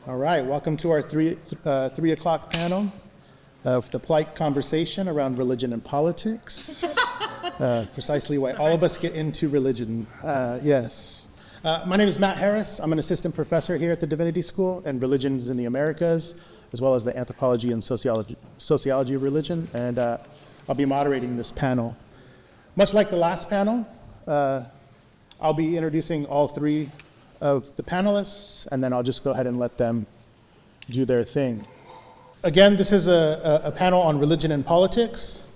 All right, welcome to our 3 o'clock panel of the polite conversation around religion and politics. Precisely why all of us get into religion. Yes. My name is Matt Harris. I'm an assistant professor here at the Divinity School and Religions in the Americas, as well as the anthropology and sociology of religion, and I'll be moderating this panel. Much like the last panel, I'll be introducing all three of the panelists, and then I'll just go ahead and let them do their thing. Again, this is a panel on religion and politics,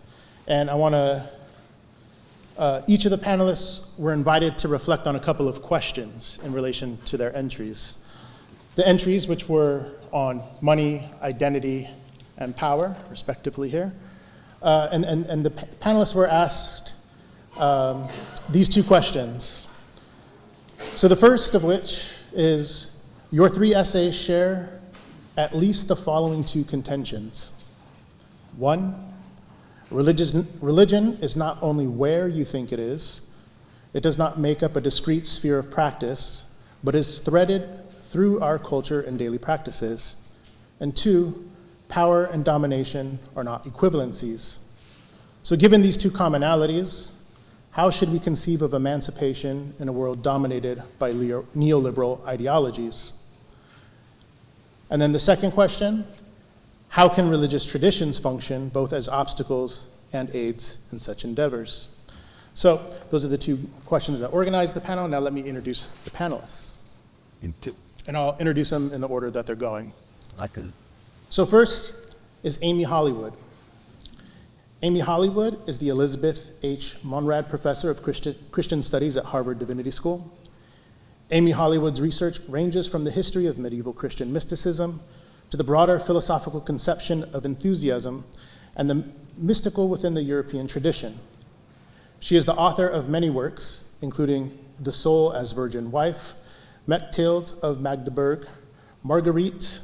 and I want to, each of the panelists were invited to reflect on a couple of questions in relation to their entries. The entries, which were on money, identity, and power, respectively here. And the panelists were asked these two questions. So the first of which is, your three essays share at least the following two contentions. One, religion is not only where you think it does not make up a discrete sphere of practice, but is threaded through our culture and daily practices. And two, power and domination are not equivalencies. So given these two commonalities, how should we conceive of emancipation in a world dominated by neoliberal ideologies? And then the second question, how can religious traditions function both as obstacles and aids in such endeavors? So those are the two questions that organize the panel. Now let me introduce the panelists. And I'll introduce them in the order that they're going. So first is Amy Hollywood. Amy Hollywood is the Elizabeth H. Monrad Professor of Christian Studies at Harvard Divinity School. Amy Hollywood's research ranges from the history of medieval Christian mysticism to the broader philosophical conception of enthusiasm and the mystical within the European tradition. She is the author of many works, including The Soul as Virgin Wife, Mechthild of Magdeburg, Marguerite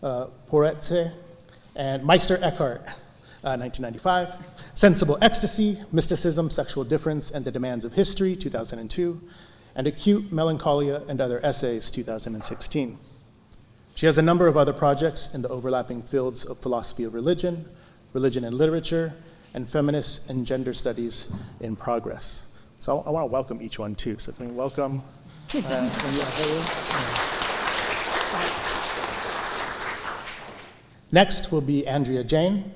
Porete, and Meister Eckhart, 1995, Sensible Ecstasy, Mysticism, Sexual Difference, and the Demands of History, 2002, and Acute Melancholia and Other Essays, 2016. She has a number of other projects in the overlapping fields of philosophy of religion, religion and literature, and feminist and gender studies in progress. So I want to welcome each one too. So can we welcome Next will be Andrea Jain.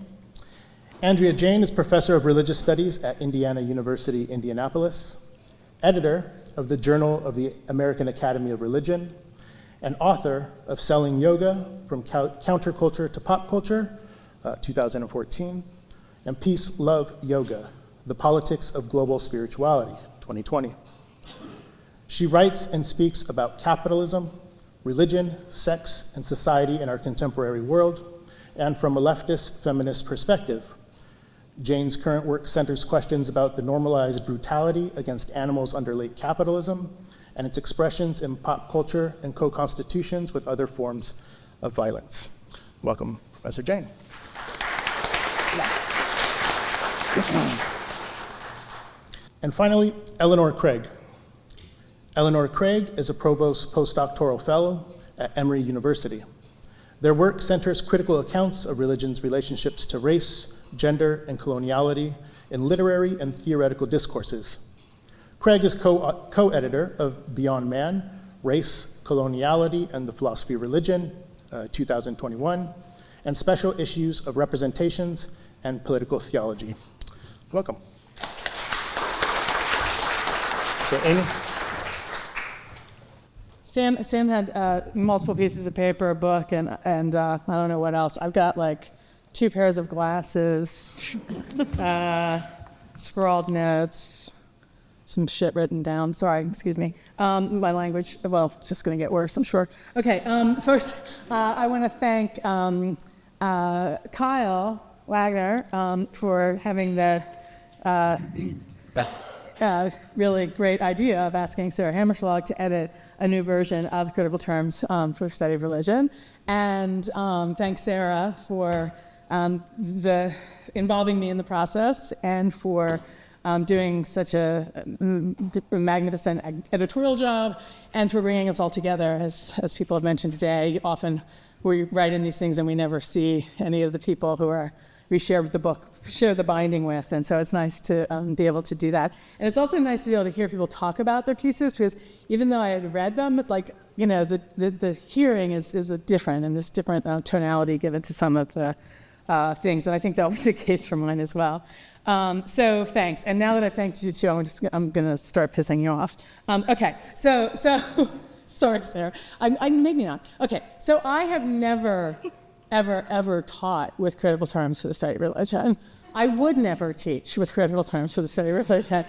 Andrea Jain is Professor of Religious Studies at Indiana University, Indianapolis, editor of the Journal of the American Academy of Religion, and author of Selling Yoga from Counterculture to Pop Culture, 2014, and Peace, Love, Yoga, The Politics of Global Spirituality, 2020. She writes and speaks about capitalism, religion, sex, and society in our contemporary world, and from a leftist feminist perspective. Jane's current work centers questions about the normalized brutality against animals under late capitalism and its expressions in pop culture and co-constitutions with other forms of violence. Welcome, Professor Jain. And finally, Eleanor Craig. Eleanor Craig is a Provost Postdoctoral Fellow at Emory University. Their work centers critical accounts of religion's relationships to race, gender, and coloniality in literary and theoretical discourses. Craig is co-editor of Beyond Man, Race, Coloniality, and the Philosophy of Religion, 2021, and special issues of Representations and Political Theology. Welcome. So Amy? Sam had multiple pieces of paper, a book, and I don't know what else. I've got like 2 pairs of glasses, scrawled notes, some shit written down. Sorry, excuse me. My language, well, it's just going to get worse, I'm sure. Okay, first, I want to thank Kyle Wagner for having the really great idea of asking Sarah Hammerschlag to edit a new version of Critical Terms for Study of Religion. And thanks, Sarah, for involving me in the process and for doing such a magnificent editorial job, and for bringing us all together. As people have mentioned today, often we write in these things and we never see any of the people we share the book, share the binding with, and so it's nice to be able to do that. And it's also nice to be able to hear people talk about their pieces, because even though I had read them, like, you know, the hearing is different, and there's different tonality given to some of the things, and I think that was the case for mine as well. So thanks. And now that I've thanked you too, I'm going to start pissing you off. Okay, so sorry, Sarah. Maybe not. Okay, so I have never, ever taught with critical terms for the study of religion. I would never teach with critical terms for the study of religion.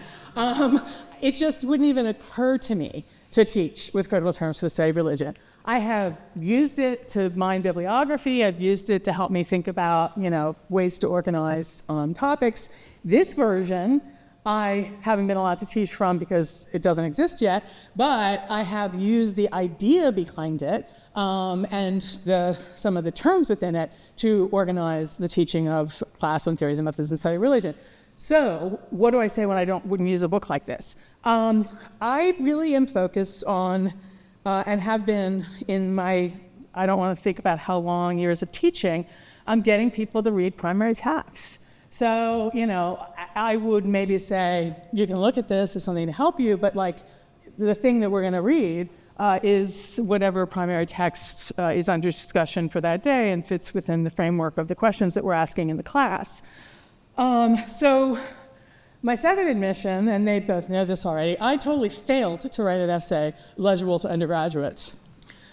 It just wouldn't even occur to me to teach with critical terms for the study of religion. I have used it to mine bibliography. I've used it to help me think about, you know, ways to organize topics. This version, I haven't been allowed to teach from because it doesn't exist yet, but I have used the idea behind it and some of the terms within it to organize the teaching of class on theories and methods in study of religion. So what do I say when I wouldn't use a book like this? I really am focused on, and have been in my, I don't want to think about how long years of teaching, I'm getting people to read primary texts. So, you know, I would maybe say, you can look at this as something to help you, but like the thing that we're going to read is whatever primary text is under discussion for that day and fits within the framework of the questions that we're asking in the class. So my second admission, and they both know this already, I totally failed to write an essay legible to undergraduates,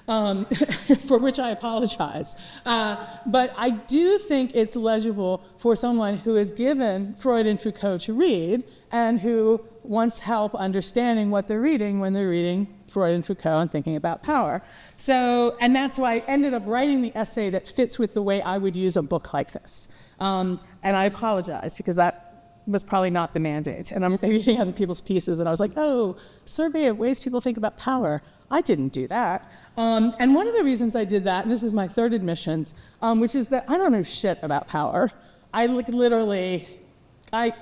for which I apologize. But I do think it's legible for someone who is given Freud and Foucault to read and who wants help understanding what they're reading when they're reading Freud and Foucault and thinking about power. So, and that's why I ended up writing the essay that fits with the way I would use a book like this. And I apologize, because that was probably not the mandate. And I'm reading other people's pieces, and I was like, oh, survey of ways people think about power. I didn't do that. And one of the reasons I did that, and this is my third admission, which is that I don't know shit about power. I literally, I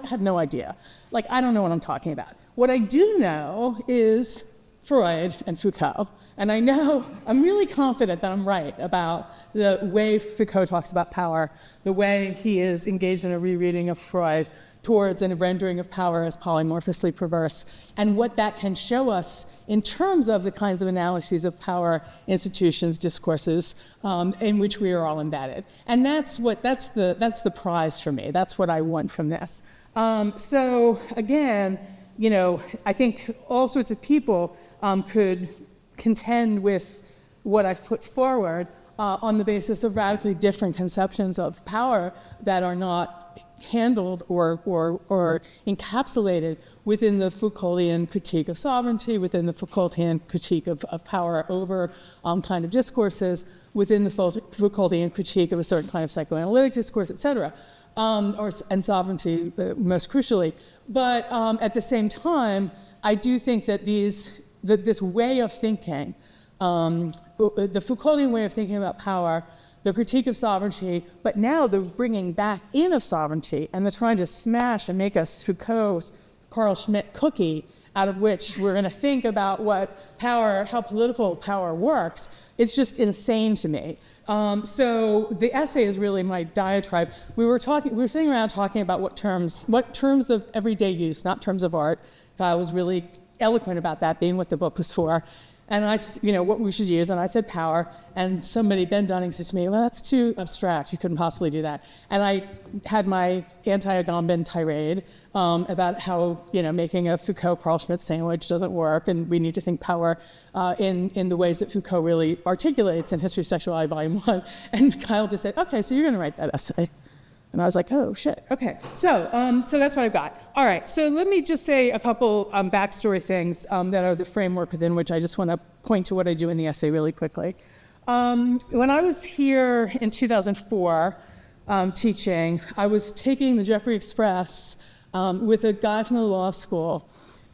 have no idea. Like, I don't know what I'm talking about. What I do know is Freud and Foucault. And I know, I'm really confident that I'm right about the way Foucault talks about power, the way he is engaged in a rereading of Freud towards a rendering of power as polymorphously perverse, and what that can show us in terms of the kinds of analyses of power, institutions, discourses, in which we are all embedded. And that's the prize for me. That's what I want from this. So again, you know, I think all sorts of people could contend with what I've put forward on the basis of radically different conceptions of power that are not handled or encapsulated within the Foucaultian critique of sovereignty, within the Foucaultian critique of power over kind of discourses, within the Foucaultian critique of a certain kind of psychoanalytic discourse, et cetera, and sovereignty most crucially. But at the same time, I do think that this way of thinking, the Foucauldian way of thinking about power, the critique of sovereignty, but now the bringing back in of sovereignty and the trying to smash and make us Foucault's Carl Schmitt cookie out of which we're going to think about what power, how political power works, it's just insane to me. So the essay is really my diatribe. We were sitting around talking about what terms of everyday use, not terms of art. Kyle was really eloquent about that being what the book was for. And I said, you know, what we should use, and I said power, and somebody, Ben Dunning, said to me, well, that's too abstract, you couldn't possibly do that. And I had my anti-Agamben tirade about how, you know, making a Foucault-Carl Schmitt sandwich doesn't work, and we need to think power in the ways that Foucault really articulates in History of Sexuality, Volume 1. And Kyle just said, okay, so you're gonna write that essay. And I was like, oh, shit, okay. So that's what I've got. All right, so let me just say a couple backstory things that are the framework within which I just want to point to what I do in the essay really quickly. When I was here in 2004 teaching, I was taking the Jeffrey Express with a guy from the law school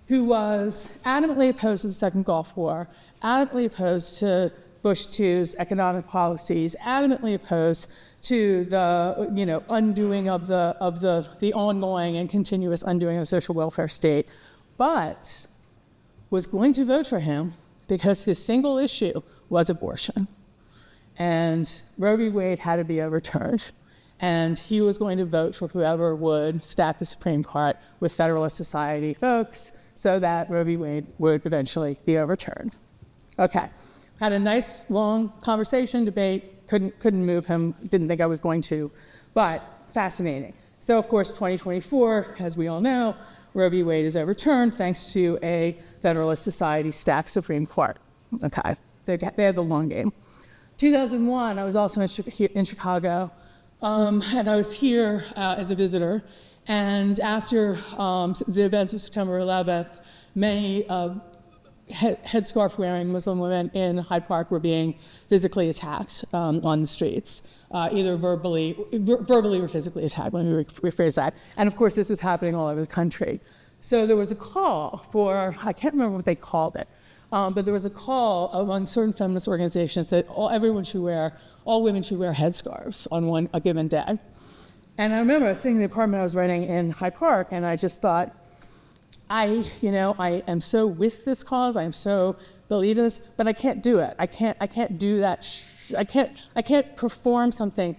who was adamantly opposed to the Second Gulf War, adamantly opposed to Bush II's economic policies, adamantly opposed to the undoing of the ongoing and continuous undoing of the social welfare state, but was going to vote for him because his single issue was abortion. And Roe v. Wade had to be overturned. And he was going to vote for whoever would stack the Supreme Court with Federalist Society folks so that Roe v. Wade would eventually be overturned. Okay, had a nice long conversation, debate, couldn't move him, didn't think I was going to, but fascinating. So of course, 2024, as we all know, Roe v. Wade is overturned thanks to a Federalist Society stacked Supreme Court. Okay, they had the long game. 2001, I was also in Chicago, and I was here as a visitor. And after the events of September 11th, many headscarf wearing Muslim women in Hyde Park were being physically attacked on the streets, either verbally or physically attacked, let me rephrase that. And of course, this was happening all over the country. So there was a call for, I can't remember what they called it, but there was a call among certain feminist organizations that all women should wear headscarves on a given day. And I remember I was sitting in the apartment I was renting in Hyde Park, and I just thought, I am so with this cause, I am so believe this, but I can't do it. I can't do that. I can't perform something.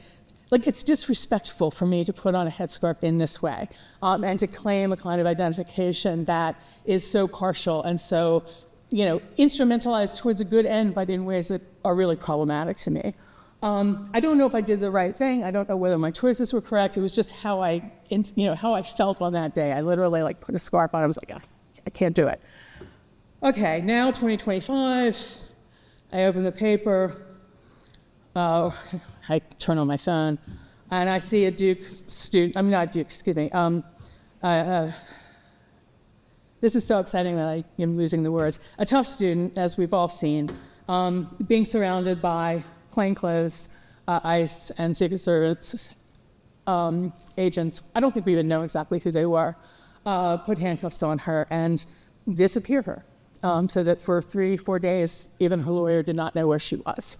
Like, it's disrespectful for me to put on a headscarf in this way, and to claim a kind of identification that is so partial and so, instrumentalized towards a good end, but in ways that are really problematic to me. I don't know if I did the right thing. I don't know whether my choices were correct. It was just how I felt on that day. I literally put a scarf on. I was like, I can't do it. Okay, now 2025. I open the paper. I turn on my phone, and I see a Duke student. I'm not Duke. Excuse me. This is so upsetting that I am losing the words. A tough student, as we've all seen, being surrounded by plainclothes, ICE, and Secret Service agents. I don't think we even know exactly who they were. Put handcuffs on her and disappear her, so that for 3-4 days, even her lawyer did not know where she was.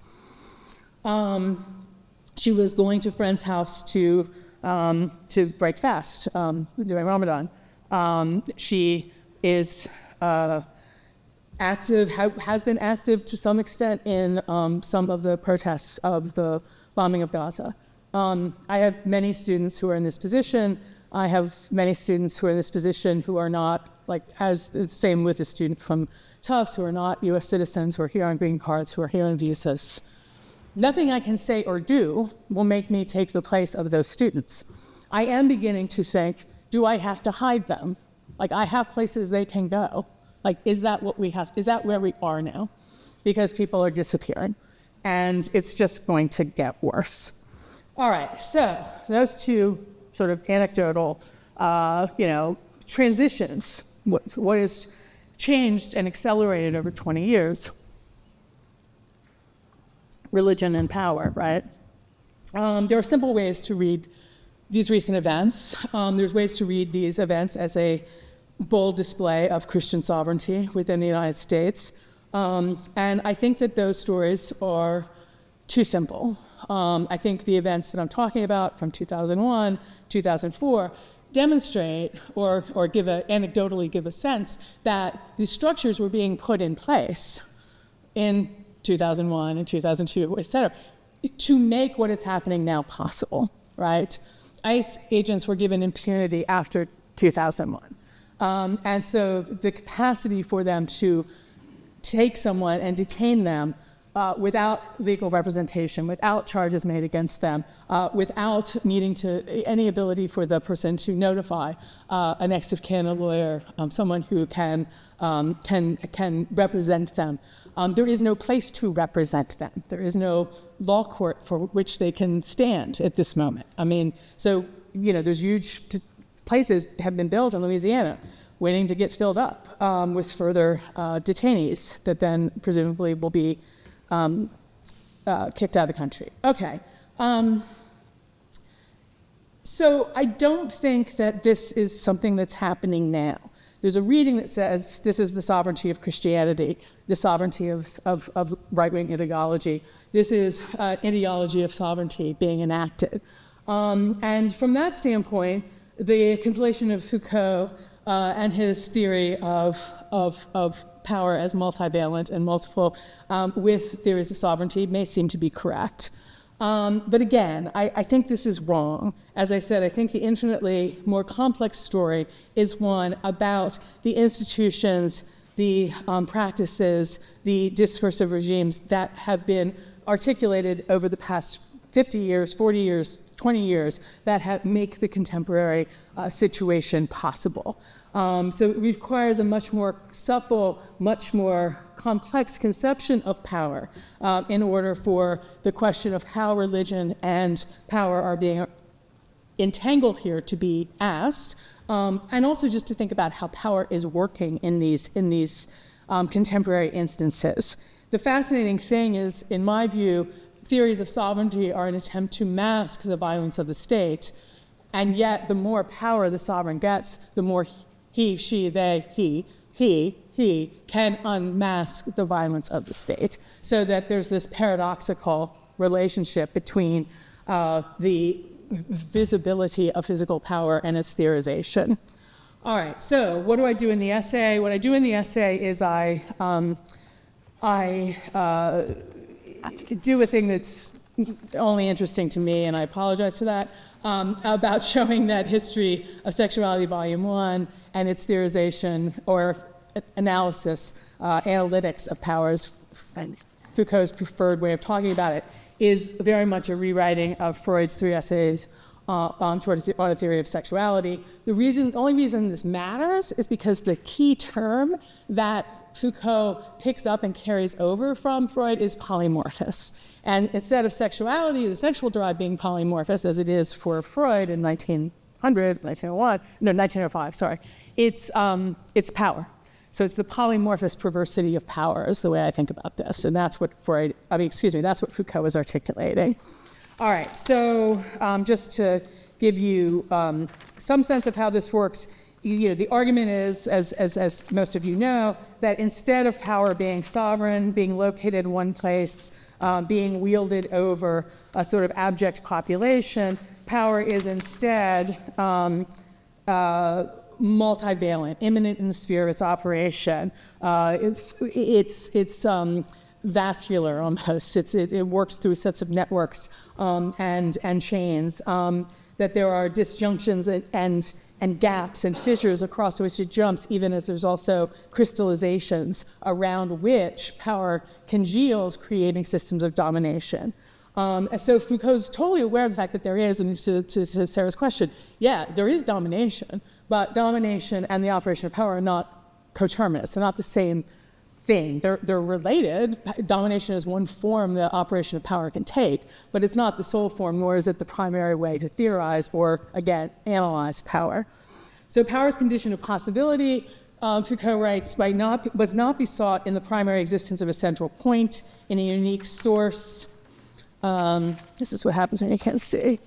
She was going to a friend's house to break fast during Ramadan. She is active, has been active to some extent in some of the protests of the bombing of Gaza. I have many students who are in this position. I have many students who are in this position who are not, as the same with a student from Tufts, who are not U.S. citizens, who are here on green cards, who are here on visas. Nothing I can say or do will make me take the place of those students. I am beginning to think, do I have to hide them? I have places they can go. Is that what we have? Is that where we are now? Because people are disappearing, and it's just going to get worse. All right, so those two sort of anecdotal, transitions, what has changed and accelerated over 20 years. Religion and power, right? There are simple ways to read these recent events. There's ways to read these events as a bold display of Christian sovereignty within the United States. And I think that those stories are too simple. I think the events that I'm talking about from 2001, 2004, demonstrate or anecdotally give a sense that these structures were being put in place in 2001 and 2002, et cetera, to make what is happening now possible, right? ICE agents were given impunity after 2001. And so the capacity for them to take someone and detain them without legal representation, without charges made against them, without needing any ability for the person to notify an next of kin, a lawyer, someone who can represent them. There is no place to represent them. There is no law court for which they can stand at this moment. I mean, so, there's huge places have been built in Louisiana waiting to get filled up with further detainees that then presumably will be kicked out of the country. Okay. So I don't think that this is something that's happening now. There's a reading that says this is the sovereignty of Christianity, the sovereignty of right-wing ideology. This is ideology of sovereignty being enacted. And from that standpoint, the conflation of Foucault and his theory of power as multivalent and multiple with theories of sovereignty may seem to be correct. But again, I think this is wrong. As I said, I think the infinitely more complex story is one about the institutions, the practices, the discursive regimes that have been articulated over the past 50 years, 40 years, 20 years that make the contemporary situation possible. So it requires a much more supple, much more complex conception of power in order for the question of how religion and power are being entangled here to be asked, and also just to think about how power is working in these contemporary instances. The fascinating thing is, in my view, theories of sovereignty are an attempt to mask the violence of the state, and yet the more power the sovereign gets, the more he, she, they, he can unmask the violence of the state, so that there's this paradoxical relationship between the visibility of physical power and its theorization. All right, so what do I do in the essay? What I do in the essay is I do a thing that's only interesting to me, and I apologize for that, about showing that History of Sexuality, Volume 1, and its theorization or analysis, analytics of powers, Foucault's preferred way of talking about it, is very much a rewriting of Freud's 3 essays on a theory of sexuality. The only reason this matters is because the key term that Foucault picks up and carries over from Freud is polymorphous. And instead of sexuality, the sexual drive being polymorphous, as it is for Freud in 1905, sorry, it's power. So it's the polymorphous perversity of power is the way I think about this. And that's what that's what Foucault is articulating. All right, so just to give you some sense of how this works, the argument is, as most of you know, that instead of power being sovereign, being located in one place, being wielded over a sort of abject population, power is instead multivalent, immanent in the sphere of its operation. It's vascular almost. It works through sets of networks and chains. That there are disjunctions and gaps and fissures across which it jumps, even as there's also crystallizations around which power congeals, creating systems of domination. And so Foucault's totally aware of the fact that there is, and to Sarah's question, yeah, there is domination, but domination and the operation of power are not coterminous. They're not the same thing. They're related. Domination is one form the operation of power can take, but it's not the sole form, nor is it the primary way to theorize or, again, analyze power. So power's condition of possibility, Foucault writes, was not be sought in the primary existence of a central point, in a unique source. This is what happens when you can't see.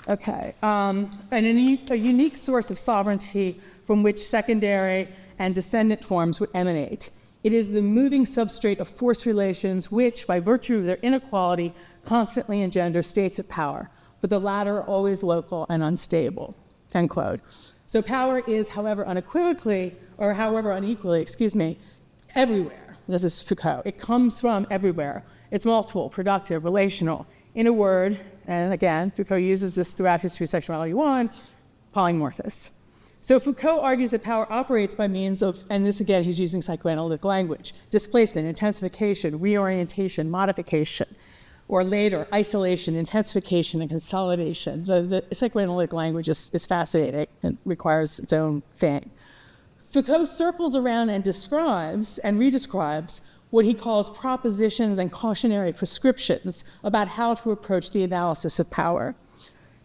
Okay. And a unique source of sovereignty from which secondary and descendant forms would emanate. It is the moving substrate of force relations which, by virtue of their inequality, constantly engender states of power, but the latter are always local and unstable, end quote. So power is, however unequally, everywhere. This is Foucault. It comes from everywhere. It's multiple, productive, relational. In a word, and again, Foucault uses this throughout History of Sexuality 1, polymorphous. So Foucault argues that power operates by means of, and this again, he's using psychoanalytic language, displacement, intensification, reorientation, modification, or later, isolation, intensification, and consolidation. The psychoanalytic language is fascinating and requires its own thing. Foucault circles around and describes and redescribes what he calls propositions and cautionary prescriptions about how to approach the analysis of power.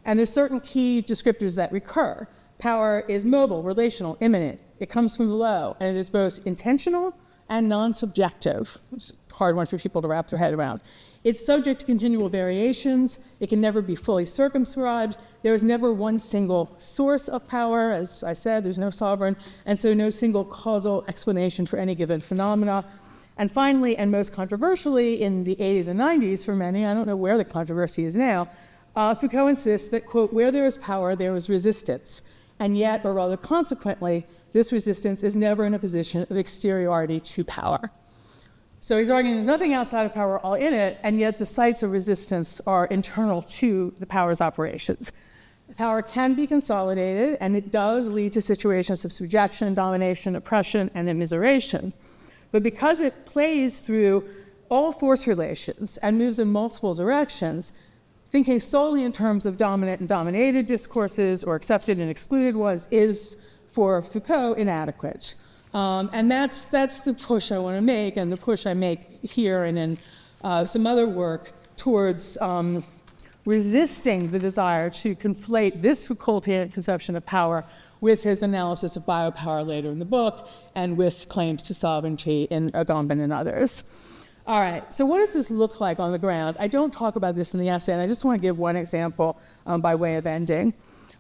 And there's certain key descriptors that recur. Power is mobile, relational, immanent. It comes from below, and it is both intentional and non-subjective. It's a hard one for people to wrap their head around. It's subject to continual variations. It can never be fully circumscribed. There is never one single source of power. As I said, there's no sovereign, and so no single causal explanation for any given phenomena. And finally, and most controversially, in the 80s and 90s for many, I don't know where the controversy is now, Foucault insists that, quote, where there is power, there is resistance. And yet, or rather consequently, this resistance is never in a position of exteriority to power. So he's arguing there's nothing outside of power, all in it, and yet the sites of resistance are internal to the power's operations. Power can be consolidated, and it does lead to situations of subjection, domination, oppression, and immiseration. But because it plays through all force relations and moves in multiple directions, thinking solely in terms of dominant and dominated discourses or accepted and excluded is, for Foucault, inadequate. And that's the push I want to make, and the push I make here and in some other work towards resisting the desire to conflate this Foucaultian conception of power with his analysis of biopower later in the book, and with claims to sovereignty in Agamben and others. All right, so what does this look like on the ground? I don't talk about this in the essay, and I just want to give one example by way of ending.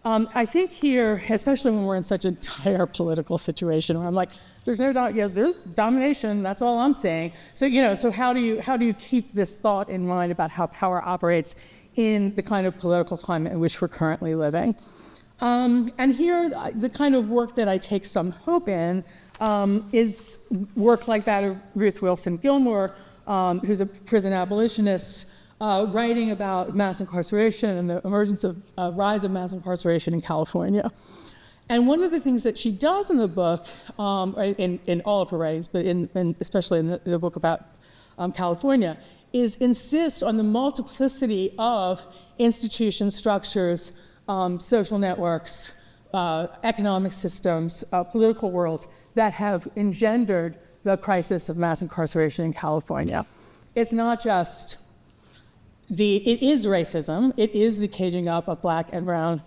I think here, especially when we're in such a dire political situation, where I'm like, there's no doubt, there's domination. That's all I'm saying. So so how do you keep this thought in mind about how power operates in the kind of political climate in which we're currently living? And here, the kind of work that I take some hope in is work like that of Ruth Wilson Gilmore, who's a prison abolitionist, writing about mass incarceration and the emergence of rise of mass incarceration in California. And one of the things that she does in the book, in all of her writings, but especially in the book about California, is insist on the multiplicity of institutions, structures, social networks, economic systems, political worlds that have engendered the crisis of mass incarceration in California. It's not just it is racism, it is the caging up of black and brown,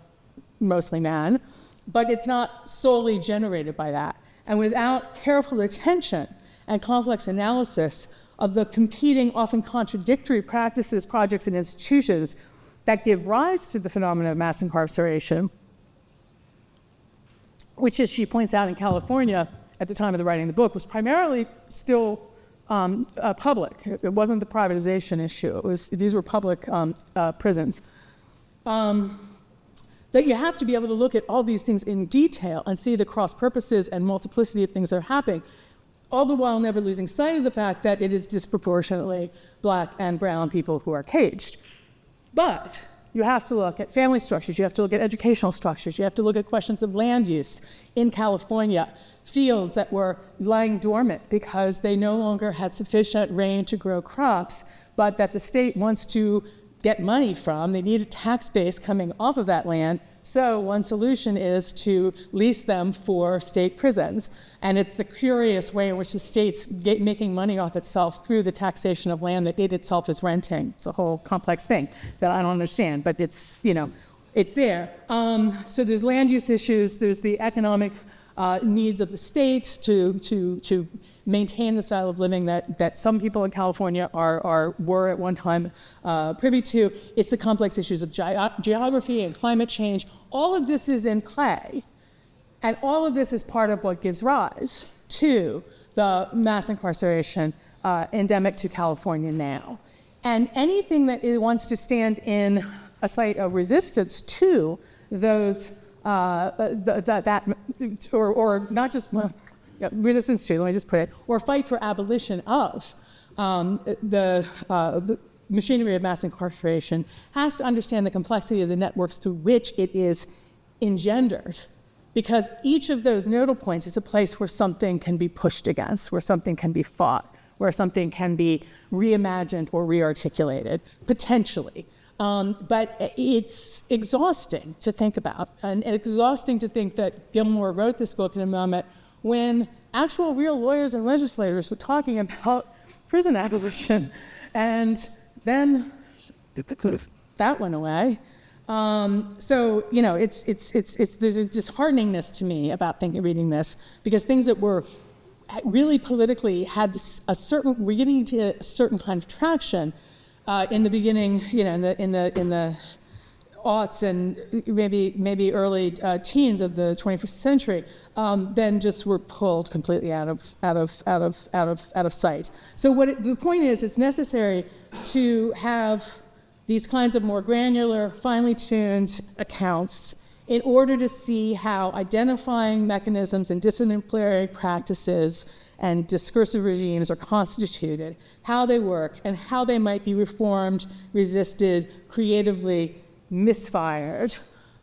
mostly men, but it's not solely generated by that. And without careful attention and complex analysis of the competing, often contradictory practices, projects, and institutions that give rise to the phenomenon of mass incarceration, which, as she points out in California at the time of the writing of the book, was primarily still public. It wasn't the privatization issue. These were public prisons. That you have to be able to look at all these things in detail and see the cross purposes and multiplicity of things that are happening, all the while never losing sight of the fact that it is disproportionately black and brown people who are caged. But you have to look at family structures, you have to look at educational structures, you have to look at questions of land use in California, fields that were lying dormant because they no longer had sufficient rain to grow crops, but that the state wants to get money from. They need a tax base coming off of that land. So one solution is to lease them for state prisons. And it's the curious way in which the state's making money off itself through the taxation of land that it itself is renting. It's a whole complex thing that I don't understand, but it's, it's there. So there's land use issues, there's the economic needs of the states to maintain the style of living that some people in California were at one time privy to. It's the complex issues of geography and climate change. All of this is in play, and all of this is part of what gives rise to the mass incarceration endemic to California now. And anything that wants to stand in a site of resistance to those or not just resistance to, let me just put it, or fight for abolition of the machinery of mass incarceration has to understand the complexity of the networks through which it is engendered. Because each of those nodal points is a place where something can be pushed against, where something can be fought, where something can be reimagined or rearticulated, potentially. But it's exhausting to think about, and exhausting to think that Gilmore wrote this book in a moment when actual real lawyers and legislators were talking about prison abolition, and then that went away. So there's a dishearteningness to me about reading this, because things that were really politically had we're getting to a certain kind of traction in the beginning, in the aughts and maybe early teens of the 21st century, then just were pulled completely out of sight. So the point is, it's necessary to have these kinds of more granular, finely tuned accounts in order to see how identifying mechanisms and disciplinary practices and discursive regimes are constituted, how they work, and how they might be reformed, resisted, creatively misfired.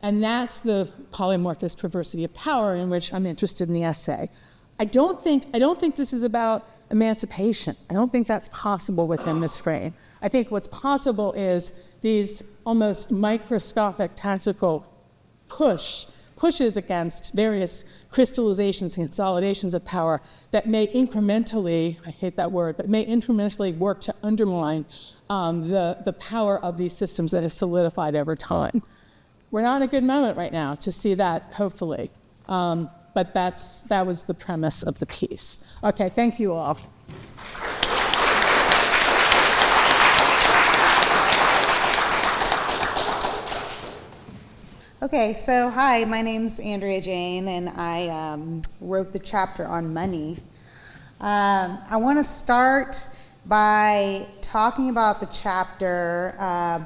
And that's the polymorphous perversity of power in which I'm interested in the essay. I don't think this is about emancipation. I don't think that's possible within this frame. I think what's possible is these almost microscopic tactical pushes against various crystallizations and consolidations of power that may incrementally, I hate that word, but may incrementally work to undermine the power of these systems that have solidified over time. We're not in a good moment right now to see that, hopefully. But that was the premise of the piece. Okay, thank you all. Okay, so hi, my name's Andrea Jain, and I wrote the chapter on money. I want to start by talking about the chapter,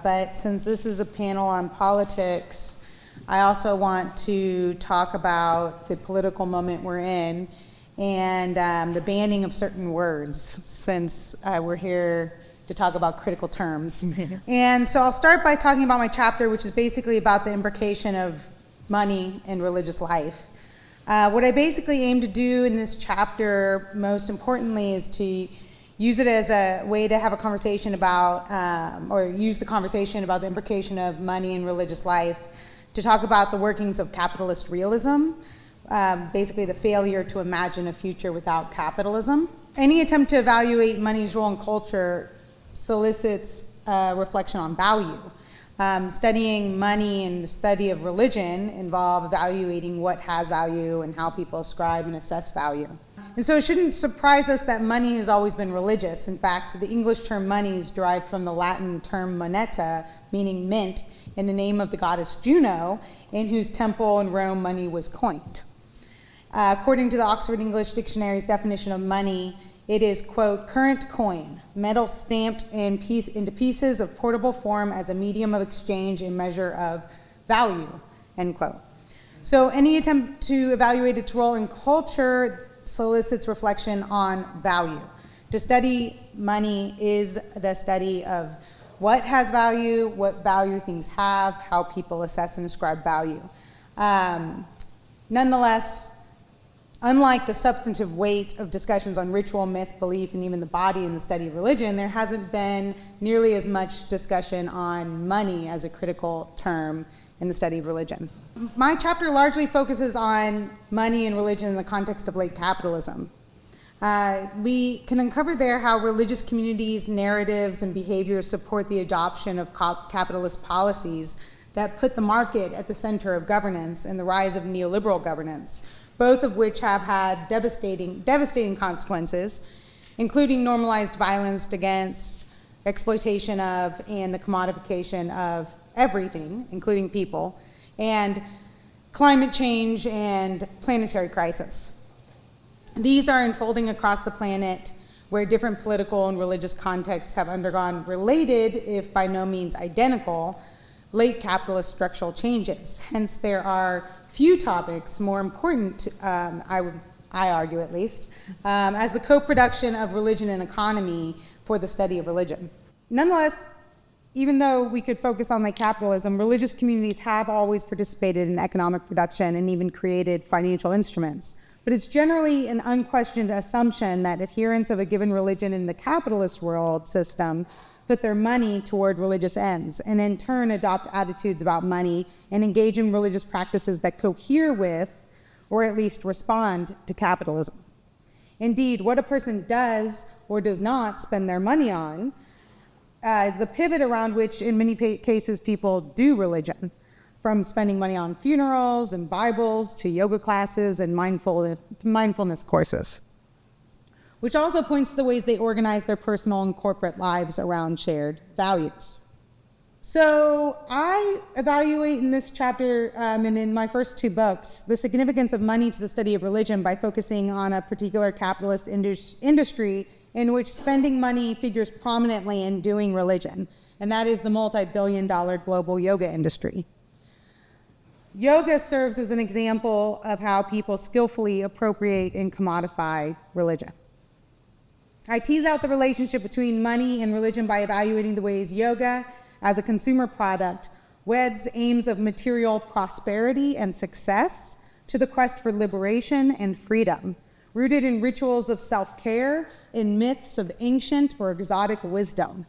but since this is a panel on politics, I also want to talk about the political moment we're in and the banning of certain words, since we're here to talk about critical terms. And so I'll start by talking about my chapter, which is basically about the imbrication of money in religious life. What I basically aim to do in this chapter, most importantly, is to use it as a way to have a conversation about, or use the conversation about the imbrication of money in religious life to talk about the workings of capitalist realism, basically the failure to imagine a future without capitalism. Any attempt to evaluate money's role in culture solicits reflection on value. Studying money and the study of religion involve evaluating what has value and how people ascribe and assess value. And so it shouldn't surprise us that money has always been religious. In fact, the English term money is derived from the Latin term moneta, meaning mint, in the name of the goddess Juno, in whose temple in Rome money was coined. According to the Oxford English Dictionary's definition of money, it is, quote, current coin, metal stamped into pieces of portable form as a medium of exchange and measure of value, end quote. So any attempt to evaluate its role in culture solicits reflection on value. To study money is the study of what has value, what value things have, how people assess and ascribe value. Nonetheless, unlike the substantive weight of discussions on ritual, myth, belief, and even the body in the study of religion, there hasn't been nearly as much discussion on money as a critical term in the study of religion. My chapter largely focuses on money and religion in the context of late capitalism. We can uncover there how religious communities, narratives, and behaviors support the adoption of capitalist policies that put the market at the center of governance and the rise of neoliberal governance, both of which have had devastating consequences, including normalized violence against, exploitation of, and the commodification of everything, including people, and climate change and planetary crisis. These are unfolding across the planet where different political and religious contexts have undergone related, if by no means identical, late capitalist structural changes. Hence, there are few topics more important, I argue at least, as the co-production of religion and economy for the study of religion. Nonetheless, even though we could focus on late capitalism, religious communities have always participated in economic production and even created financial instruments. But it's generally an unquestioned assumption that adherents of a given religion in the capitalist world system put their money toward religious ends, and in turn adopt attitudes about money and engage in religious practices that cohere with, or at least respond to, capitalism. Indeed, what a person does or does not spend their money on is the pivot around which, in many cases, people do religion, from spending money on funerals and Bibles to yoga classes and mindfulness courses. which also points to the ways they organize their personal and corporate lives around shared values. So I evaluate in this chapter and in my first two books the significance of money to the study of religion by focusing on a particular capitalist industry in which spending money figures prominently in doing religion, and that is the multi-billion-dollar global yoga industry. Yoga serves as an example of how people skillfully appropriate and commodify religion. I tease out the relationship between money and religion by evaluating the ways yoga, as a consumer product, weds aims of material prosperity and success to the quest for liberation and freedom, rooted in rituals of self-care, in myths of ancient or exotic wisdom.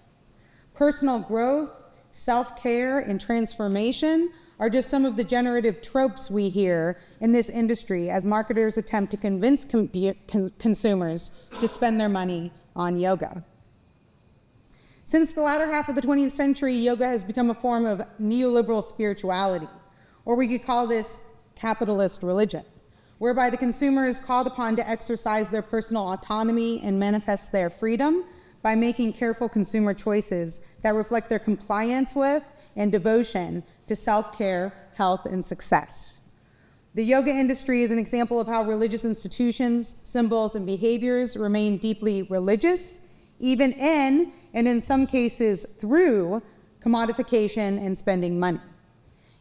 Personal growth, self-care, and transformation are just some of the generative tropes we hear in this industry as marketers attempt to convince consumers to spend their money on yoga. Since the latter half of the 20th century, yoga has become a form of neoliberal spirituality, or we could call this capitalist religion, whereby the consumer is called upon to exercise their personal autonomy and manifest their freedom by making careful consumer choices that reflect their compliance with and devotion to self-care, health, and success. The yoga industry is an example of how religious institutions, symbols, and behaviors remain deeply religious, even in, and in some cases through, commodification and spending money.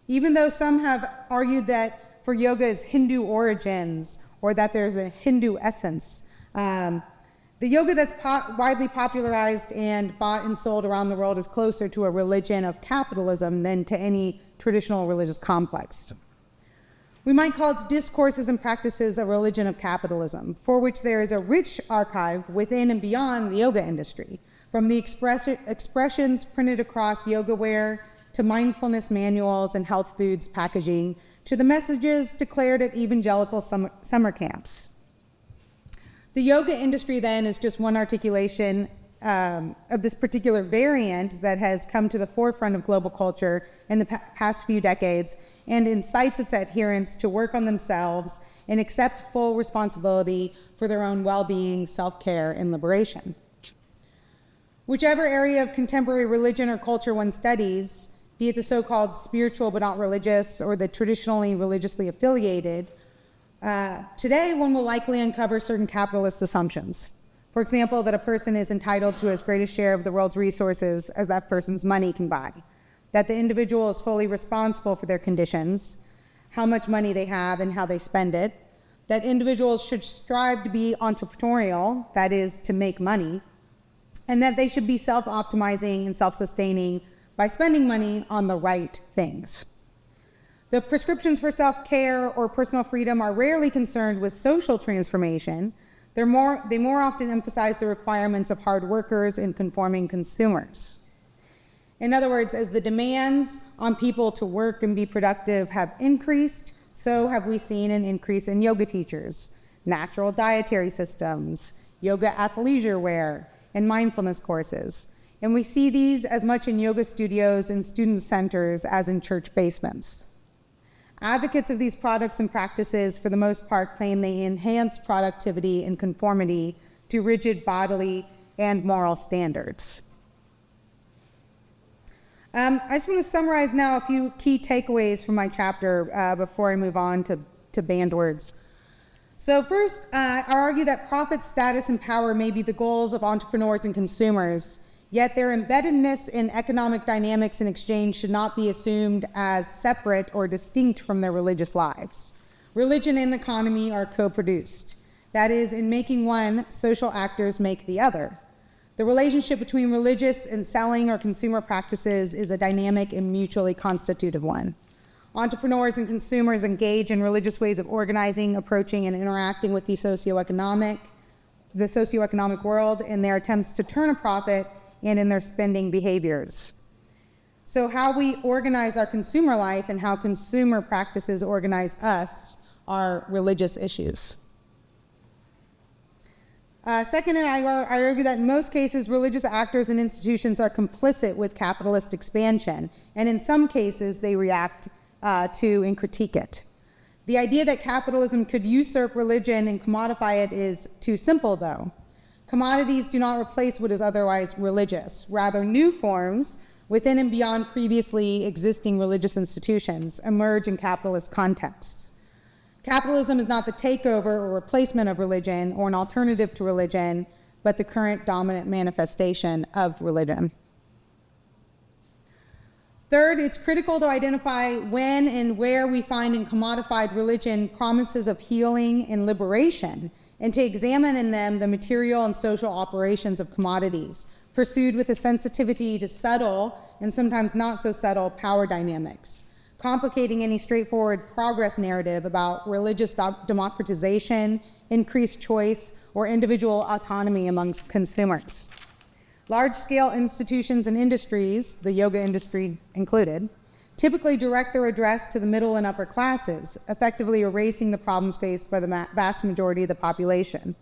Even though some have argued that for yoga's Hindu origins or that there's a Hindu essence, the yoga that's widely popularized and bought and sold around the world is closer to a religion of capitalism than to any traditional religious complex. We might call its discourses and practices a religion of capitalism, for which there is a rich archive within and beyond the yoga industry, from the expressions printed across yoga wear to mindfulness manuals and health foods packaging to the messages declared at evangelical summer camps. The yoga industry then is just one articulation of this particular variant that has come to the forefront of global culture in the past few decades and incites its adherents to work on themselves and accept full responsibility for their own well-being, self-care, and liberation. Whichever area of contemporary religion or culture one studies, be it the so-called spiritual but not religious or the traditionally religiously affiliated, today one will likely uncover certain capitalist assumptions. For example, that a person is entitled to as great a share of the world's resources as that person's money can buy, that the individual is fully responsible for their conditions, how much money they have and how they spend it, that individuals should strive to be entrepreneurial, that is, to make money, and that they should be self-optimizing and self-sustaining by spending money on the right things. The prescriptions for self-care or personal freedom are rarely concerned with social transformation. They more often emphasize the requirements of hard workers and conforming consumers. In other words, as the demands on people to work and be productive have increased, so have we seen an increase in yoga teachers, natural dietary systems, yoga athleisure wear, and mindfulness courses. And we see these as much in yoga studios and student centers as in church basements. Advocates of these products and practices, for the most part, claim they enhance productivity and conformity to rigid bodily and moral standards. I just want to summarize now a few key takeaways from my chapter before I move on to banned words. So first, I argue that profit, status, and power may be the goals of entrepreneurs and consumers, yet their embeddedness in economic dynamics and exchange should not be assumed as separate or distinct from their religious lives. Religion and economy are co-produced. That is, in making one, social actors make the other. The relationship between religious and selling or consumer practices is a dynamic and mutually constitutive one. Entrepreneurs and consumers engage in religious ways of organizing, approaching, and interacting with the socioeconomic world in their attempts to turn a profit and in their spending behaviors. So how we organize our consumer life and how consumer practices organize us are religious issues. Second, I argue that in most cases, religious actors and institutions are complicit with capitalist expansion, and in some cases, they react to and critique it. The idea that capitalism could usurp religion and commodify it is too simple, though. Commodities do not replace what is otherwise religious. Rather, new forms within and beyond previously existing religious institutions emerge in capitalist contexts. Capitalism is not the takeover or replacement of religion or an alternative to religion, but the current dominant manifestation of religion. Third, it's critical to identify when and where we find in commodified religion promises of healing and liberation, and to examine in them the material and social operations of commodities, pursued with a sensitivity to subtle and sometimes not so subtle power dynamics, complicating any straightforward progress narrative about religious democratization, increased choice, or individual autonomy among consumers. Large-scale institutions and industries, the yoga industry included, typically direct their address to the middle and upper classes, effectively erasing the problems faced by the vast majority of the population.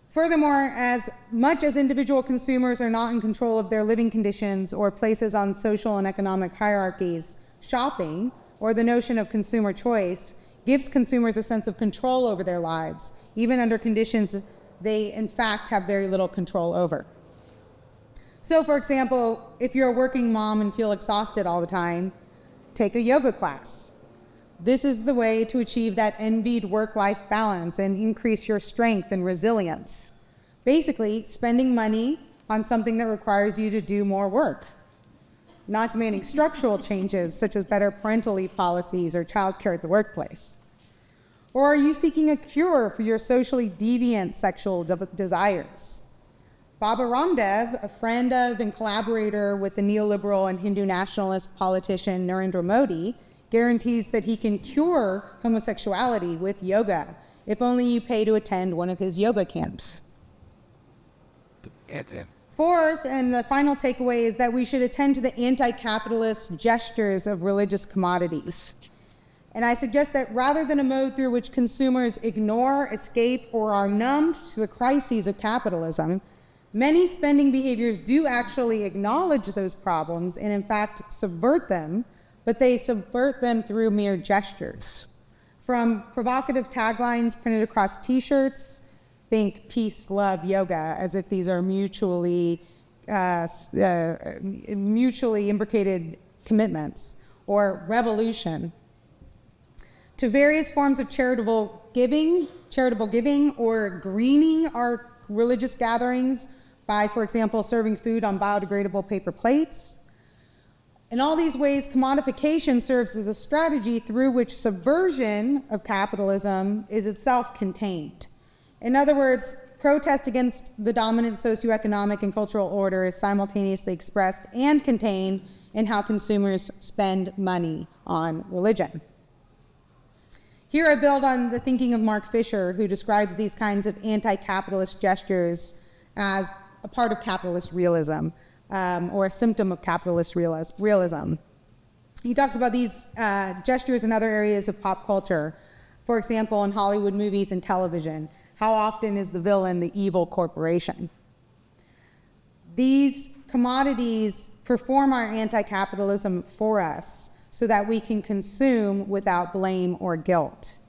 Furthermore, as much as individual consumers are not in control of their living conditions or places on social and economic hierarchies, shopping, or the notion of consumer choice, gives consumers a sense of control over their lives, even under conditions they in fact have very little control over. So, for example, if you're a working mom and feel exhausted all the time, take a yoga class. This is the way to achieve that envied work-life balance and increase your strength and resilience. Basically, spending money on something that requires you to do more work, not demanding structural changes such as better parental leave policies or childcare at the workplace. Or are you seeking a cure for your socially deviant sexual desires? Baba Ramdev, a friend of and collaborator with the neoliberal and Hindu nationalist politician Narendra Modi, guarantees that he can cure homosexuality with yoga, if only you pay to attend one of his yoga camps. Fourth, and the final takeaway, is that we should attend to the anti-capitalist gestures of religious commodities. And I suggest that rather than a mode through which consumers ignore, escape, or are numbed to the crises of capitalism, many spending behaviors do actually acknowledge those problems and in fact subvert them, but they subvert them through mere gestures. From provocative taglines printed across t-shirts, think peace, love, yoga, as if these are mutually imbricated commitments, or revolution, to various forms of charitable giving, or greening our religious gatherings by, for example, serving food on biodegradable paper plates. In all these ways, commodification serves as a strategy through which subversion of capitalism is itself contained. In other words, protest against the dominant socioeconomic and cultural order is simultaneously expressed and contained in how consumers spend money on religion. Here I build on the thinking of Mark Fisher, who describes these kinds of anti-capitalist gestures as a part of capitalist realism, or a symptom of capitalist realism. He talks about these gestures in other areas of pop culture. For example, in Hollywood movies and television, how often is the villain the evil corporation? These commodities perform our anti-capitalism for us so that we can consume without blame or guilt.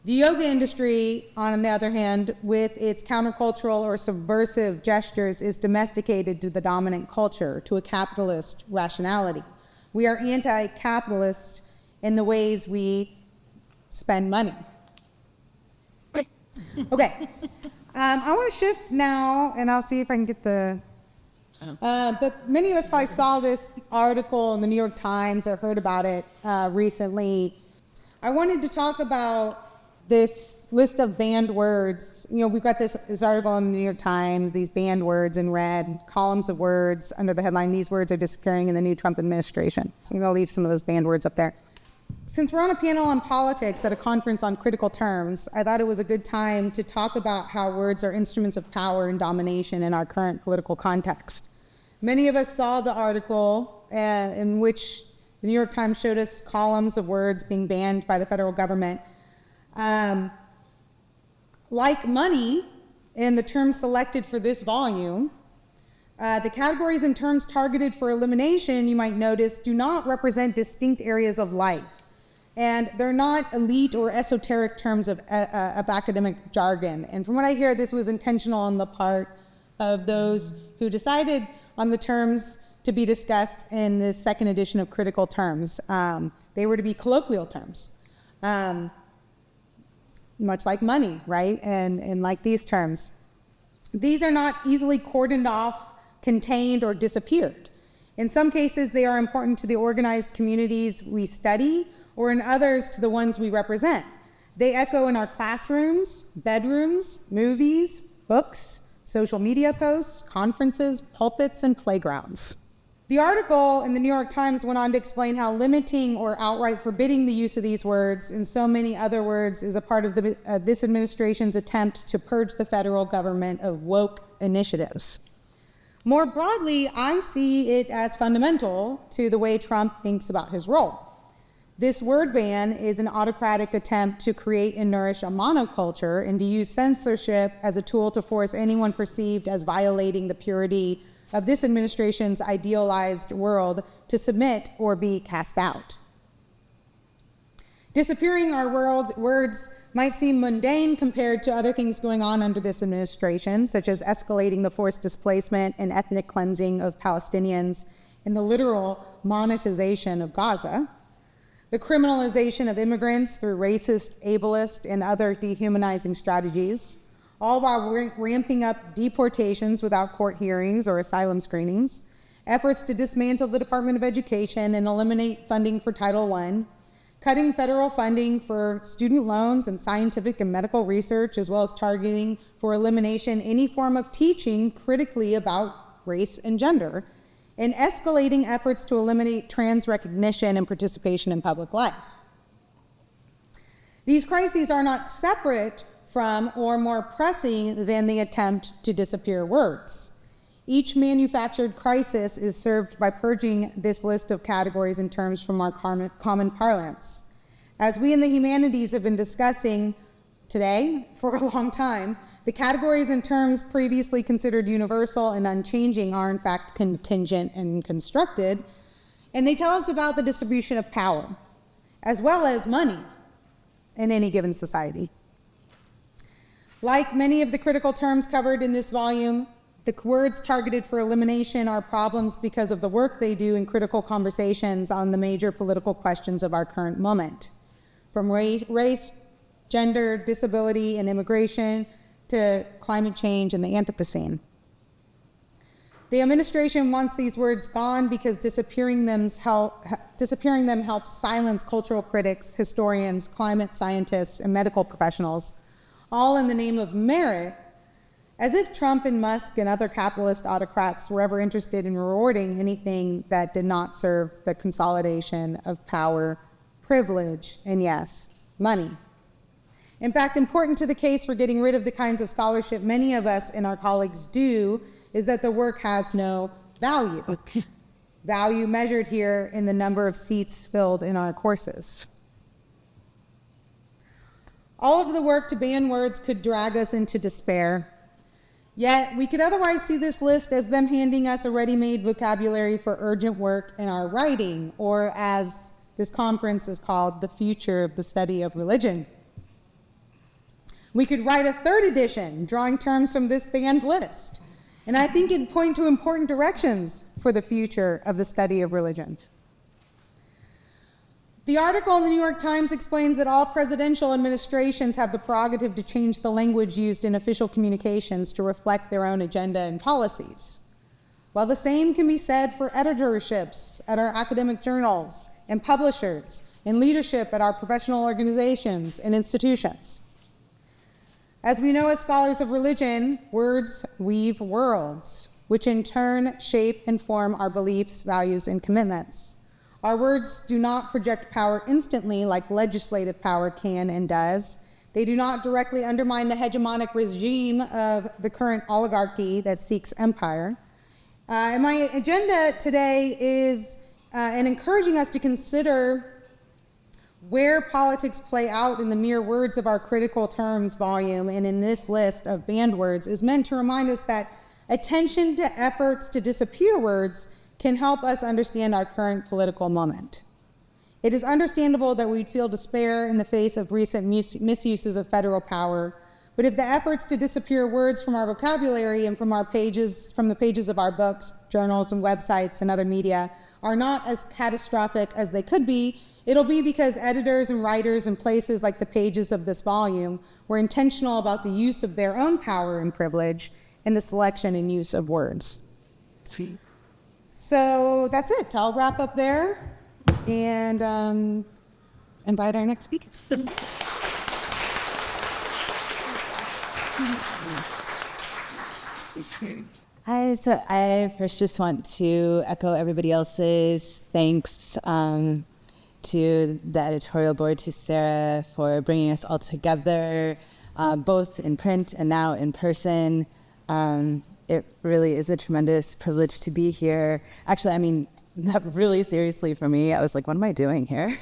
The yoga industry, on the other hand, with its countercultural or subversive gestures, is domesticated to the dominant culture, to a capitalist rationality. We are anti-capitalist in the ways we spend money. Okay, I want to shift now, and I'll see if I can get the... but many of us probably saw this article in the New York Times or heard about it recently. I wanted to talk about this list of banned words. You know, we've got this article in the New York Times, these banned words in red, columns of words under the headline, "These words are disappearing in the new Trump administration." So I'm going to leave some of those banned words up there. Since we're on a panel on politics at a conference on critical terms, I thought it was a good time to talk about how words are instruments of power and domination in our current political context. Many of us saw the article in which the New York Times showed us columns of words being banned by the federal government. Like money, in the terms selected for this volume, the categories and terms targeted for elimination, you might notice, do not represent distinct areas of life. And they're not elite or esoteric terms of academic jargon. And from what I hear, this was intentional on the part of those who decided on the terms to be discussed in the second edition of Critical Terms. They were to be colloquial terms, much like money, right? And like these terms. These are not easily cordoned off, contained, or disappeared. In some cases, they are important to the organized communities we study, or in others to the ones we represent. They echo in our classrooms, bedrooms, movies, books, social media posts, conferences, pulpits, and playgrounds. The article in the New York Times went on to explain how limiting or outright forbidding the use of these words and so many other words is a part of this administration's attempt to purge the federal government of woke initiatives. More broadly, I see it as fundamental to the way Trump thinks about his role. This word ban is an autocratic attempt to create and nourish a monoculture and to use censorship as a tool to force anyone perceived as violating the purity of this administration's idealized world to submit or be cast out. Disappearing our words might seem mundane compared to other things going on under this administration, such as escalating the forced displacement and ethnic cleansing of Palestinians and the literal monetization of Gaza, the criminalization of immigrants through racist, ableist, and other dehumanizing strategies, all while ramping up deportations without court hearings or asylum screenings, efforts to dismantle the Department of Education and eliminate funding for Title I, cutting federal funding for student loans and scientific and medical research, as well as targeting for elimination any form of teaching critically about race and gender, and escalating efforts to eliminate trans recognition and participation in public life. These crises are not separate from or more pressing than the attempt to disappear words. Each manufactured crisis is served by purging this list of categories and terms from our common parlance. As we in the humanities have been discussing today for a long time, the categories and terms previously considered universal and unchanging are in fact contingent and constructed, and they tell us about the distribution of power, as well as money in any given society. Like many of the critical terms covered in this volume, the words targeted for elimination are problems because of the work they do in critical conversations on the major political questions of our current moment, from race, gender, disability, and immigration, to climate change and the Anthropocene. The administration wants these words gone because disappearing them helps silence cultural critics, historians, climate scientists, and medical professionals, all in the name of merit, as if Trump and Musk and other capitalist autocrats were ever interested in rewarding anything that did not serve the consolidation of power, privilege, and yes, money. In fact, important to the case for getting rid of the kinds of scholarship many of us and our colleagues do is that the work has no value. Value measured here in the number of seats filled in our courses. All of the work to ban words could drag us into despair. Yet, we could otherwise see this list as them handing us a ready-made vocabulary for urgent work in our writing, or as this conference is called, the future of the study of religion. We could write a third edition, drawing terms from this banned list. And I think it'd point to important directions for the future of the study of religion. The article in the New York Times explains that all presidential administrations have the prerogative to change the language used in official communications to reflect their own agenda and policies. While the same can be said for editorships at our academic journals and publishers and leadership at our professional organizations and institutions. As we know as scholars of religion, words weave worlds, which in turn shape and form our beliefs, values, and commitments. Our words do not project power instantly like legislative power can and does. They do not directly undermine the hegemonic regime of the current oligarchy that seeks empire. And my agenda today is in encouraging us to consider where politics play out in the mere words of our critical terms volume and in this list of banned words is meant to remind us that attention to efforts to disappear words can help us understand our current political moment. It is understandable that we'd feel despair in the face of recent misuses of federal power, but if the efforts to disappear words from our vocabulary and from the pages of our books, journals, and websites and other media are not as catastrophic as they could be, it'll be because editors and writers in places like the pages of this volume were intentional about the use of their own power and privilege in the selection and use of words. Sweet. So that's it. I'll wrap up there and invite our next speaker. Hi, so I first just want to echo everybody else's thanks to the editorial board, to Sarah for bringing us all together, both in print and now in person. It really is a tremendous privilege to be here. Actually, I mean, not really seriously for me. I was like, what am I doing here?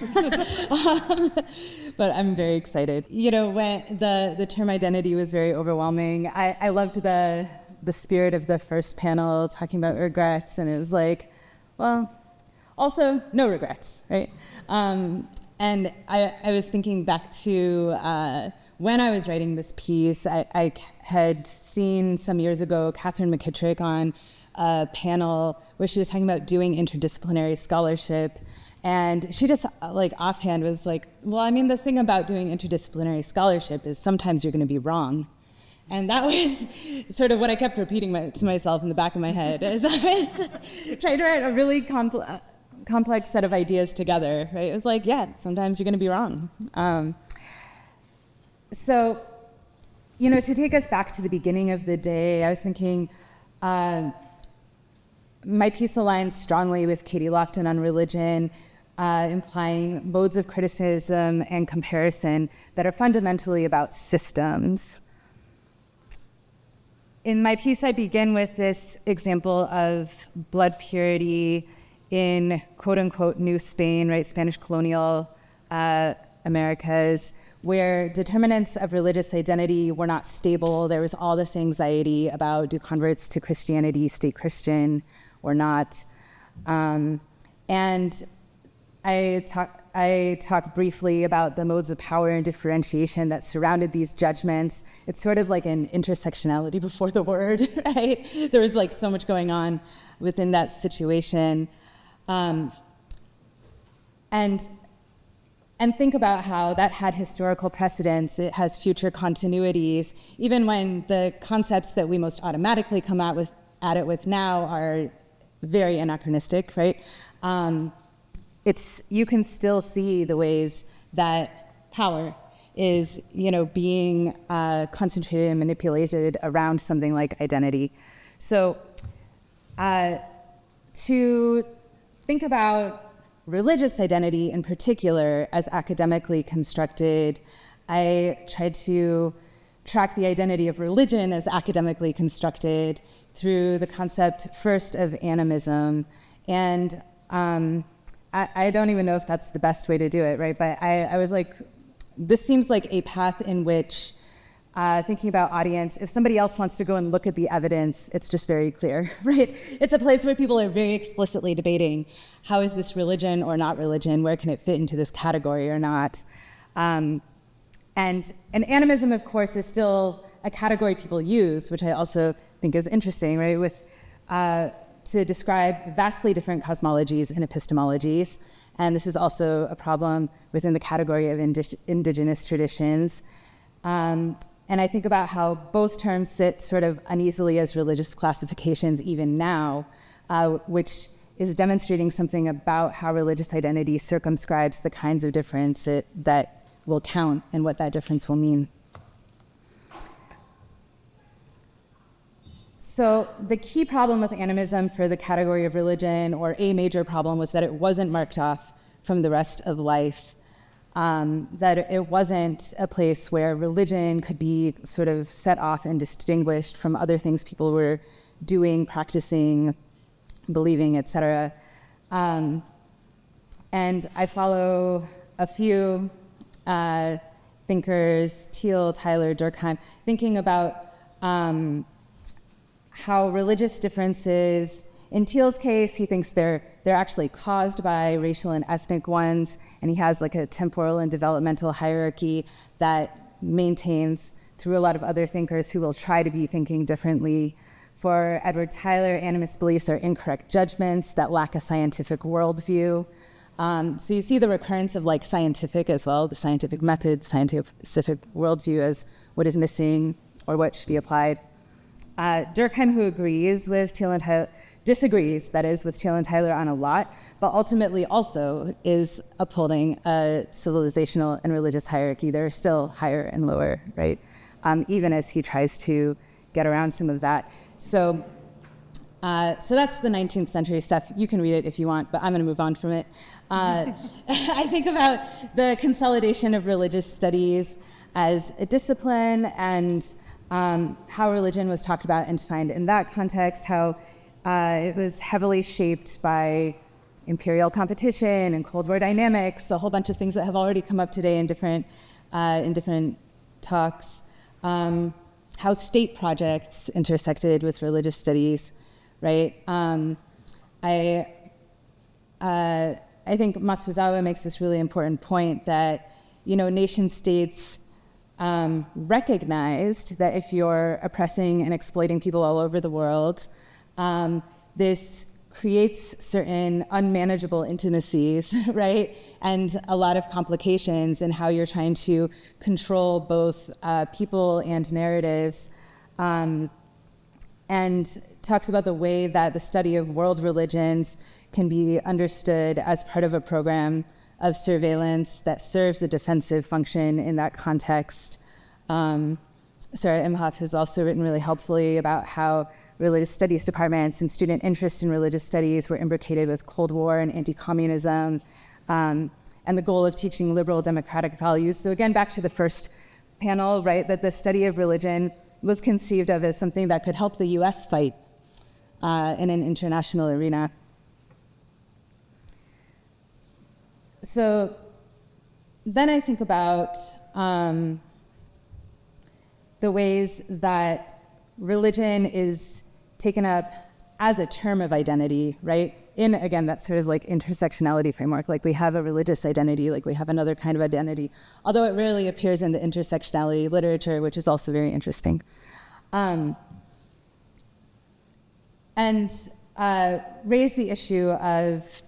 But I'm very excited. You know, when the term identity was very overwhelming, I loved the spirit of the first panel talking about regrets, and it was like, well, also no regrets, right? And I was thinking back to when I was writing this piece. I had seen some years ago Catherine McKittrick on a panel where she was talking about doing interdisciplinary scholarship, and she just like offhand was like, well, I mean, the thing about doing interdisciplinary scholarship is sometimes you're going to be wrong. And that was sort of what I kept repeating to myself in the back of my head as I was trying to write a really complex set of ideas together, right? It was like, yeah, sometimes you're going to be wrong. So, you know, to take us back to the beginning of the day, I was thinking my piece aligns strongly with Katie Lofton on religion, implying modes of criticism and comparison that are fundamentally about systems. In my piece, I begin with this example of blood purity in quote-unquote New Spain, right, Spanish colonial Americas, where determinants of religious identity were not stable. There was all this anxiety about, do converts to Christianity stay Christian or not? And I talk briefly about the modes of power and differentiation that surrounded these judgments. It's sort of like an intersectionality before the word, right? There was like so much going on within that situation. And think about how that had historical precedents. It has future continuities, even when the concepts that we most automatically come at it with now are very anachronistic, right? You can still see the ways that power is, you know, being concentrated and manipulated around something like identity. So to think about religious identity in particular as academically constructed, I tried to track the identity of religion as academically constructed through the concept first of animism. And I don't even know if that's the best way to do it, right? But I was like, this seems like a path in which, thinking about audience, if somebody else wants to go and look at the evidence, it's just very clear, right? It's a place where people are very explicitly debating, how is this religion or not religion? Where can it fit into this category or not? And animism, of course, is still a category people use, which I also think is interesting, right? To describe vastly different cosmologies and epistemologies. And this is also a problem within the category of indigenous traditions. And I think about how both terms sit sort of uneasily as religious classifications even now, which is demonstrating something about how religious identity circumscribes the kinds of difference that will count and what that difference will mean. So the key problem with animism for the category of religion, or a major problem, was that it wasn't marked off from the rest of life, that it wasn't a place where religion could be sort of set off and distinguished from other things people were doing, practicing, believing, etc. And I follow a few thinkers, Thiel, Tyler, Durkheim, thinking about how religious differences in Thiel's case, he thinks they're actually caused by racial and ethnic ones, and he has like a temporal and developmental hierarchy that maintains through a lot of other thinkers who will try to be thinking differently. For Edward Tyler, animist beliefs are incorrect judgments that lack a scientific worldview. So you see the recurrence of like scientific as well, the scientific method, scientific worldview as what is missing or what should be applied. Durkheim, who agrees with Thiel and Tyler, disagrees, that is, with Thiel and Tyler on a lot, but ultimately also is upholding a civilizational and religious hierarchy. There are still higher and lower, right? Even as he tries to get around some of that. So that's the 19th century stuff. You can read it if you want, but I'm going to move on from it. I think about the consolidation of religious studies as a discipline and how religion was talked about and defined in that context, how it was heavily shaped by imperial competition and Cold War dynamics, a whole bunch of things that have already come up today in different talks. How state projects intersected with religious studies, right? I think Masuzawa makes this really important point that, nation states recognized that if you're oppressing and exploiting people all over the world, this creates certain unmanageable intimacies, right? And a lot of complications in how you're trying to control both people and narratives. And talks about the way that the study of world religions can be understood as part of a program of surveillance that serves a defensive function in that context. Sarah Imhoff has also written really helpfully about how religious studies departments and student interest in religious studies were imbricated with Cold War and anti-communism, and the goal of teaching liberal democratic values. So again, back to the first panel, right, that the study of religion was conceived of as something that could help the US fight in an international arena. So then I think about the ways that religion is taken up as a term of identity, right? In, again, that sort of like intersectionality framework, like we have a religious identity, like we have another kind of identity, although it rarely appears in the intersectionality literature, which is also very interesting. Raise the issue of,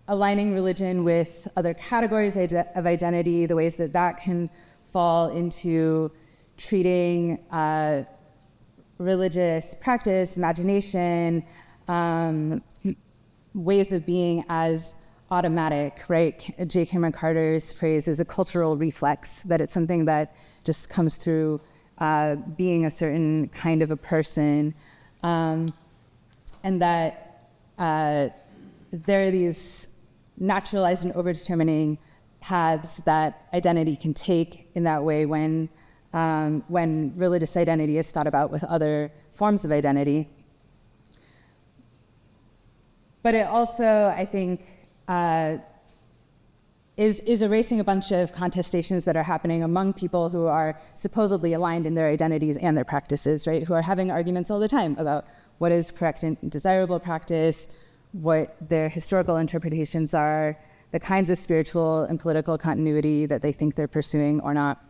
aligning religion with other categories of identity, the ways that that can fall into treating religious practice, imagination, ways of being as automatic, right? J. Cameron Carter's phrase is a cultural reflex, that it's something that just comes through being a certain kind of a person, and that there are these naturalized and overdetermining paths that identity can take in that way when religious identity is thought about with other forms of identity. But it also, I think, is erasing a bunch of contestations that are happening among people who are supposedly aligned in their identities and their practices, right? Who are having arguments all the time about what is correct and desirable practice, what their historical interpretations are, the kinds of spiritual and political continuity that they think they're pursuing or not.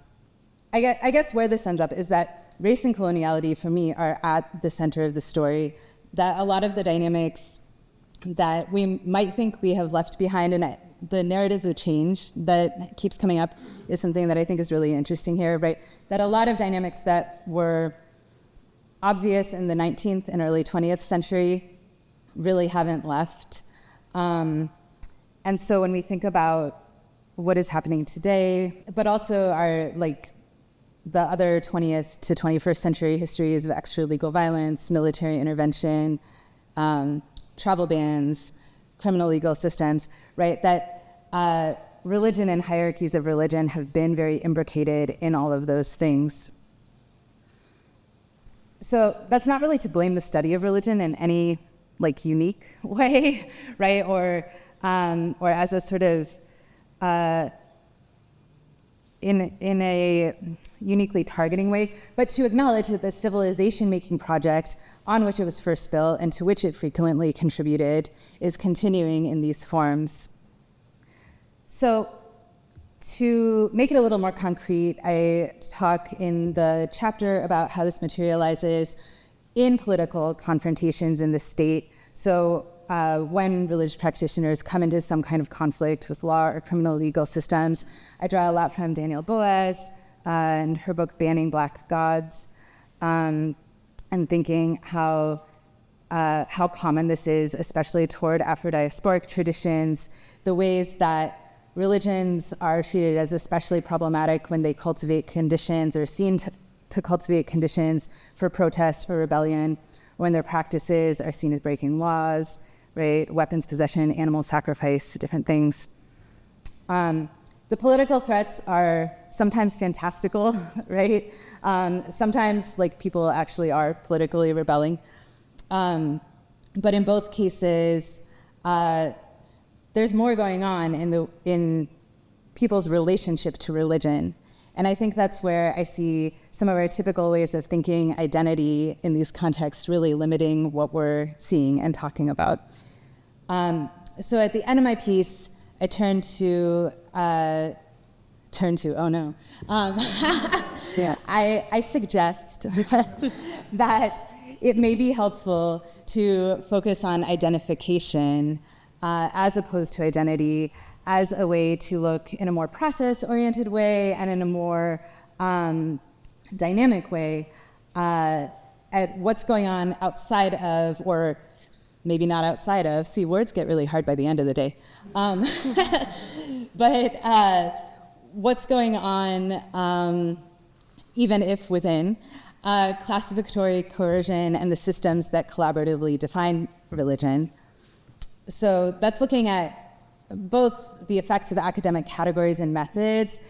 I guess where this ends up is that race and coloniality, for me, are at the center of the story, that a lot of the dynamics that we might think we have left behind and the narratives of change that keeps coming up is something that I think is really interesting here, right? That a lot of dynamics that were obvious in the 19th and early 20th century really haven't left. And so when we think about what is happening today, but also our, the other 20th to 21st century histories of extra-legal violence, military intervention, travel bans, criminal legal systems, right? That religion and hierarchies of religion have been very imbricated in all of those things. So that's not really to blame the study of religion in any unique way, right? Or as a sort of in a uniquely targeting way, but to acknowledge that the civilization-making project on which it was first built and to which it frequently contributed is continuing in these forms. So to make it a little more concrete, I talk in the chapter about how this materializes in political confrontations in the state. So when religious practitioners come into some kind of conflict with law or criminal legal systems, I draw a lot from Danielle Boaz and her book Banning Black Gods, and thinking how common this is, especially toward Afro-diasporic traditions, the ways that religions are treated as especially problematic when they cultivate conditions or seem to cultivate conditions for protest or rebellion, when their practices are seen as breaking laws, right? Weapons possession, animal sacrifice, different things. The political threats are sometimes fantastical, right? Sometimes like people actually are politically rebelling. But in both cases, there's more going on in people's relationship to religion. And I think that's where I see some of our typical ways of thinking identity in these contexts really limiting what we're seeing and talking about. So at the end of my piece, I turn to oh no. Yeah. I suggest that it may be helpful to focus on identification as opposed to identity as a way to look in a more process-oriented way and in a more dynamic way at what's going on outside of, or maybe not outside of, see, words get really hard by the end of the day. But what's going on, even if within, classificatory coercion and the systems that collaboratively define religion. So that's looking at both the effects of academic categories and methods,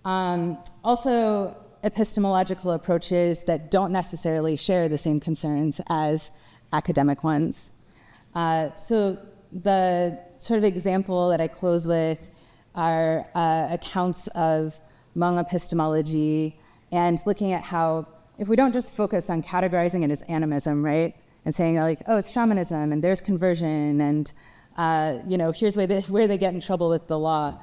also epistemological approaches that don't necessarily share the same concerns as academic ones. So the sort of example that I close with are accounts of Hmong epistemology and looking at how, if we don't just focus on categorizing it as animism, right? And saying like, oh, it's shamanism and there's conversion and here's where they get in trouble with the law,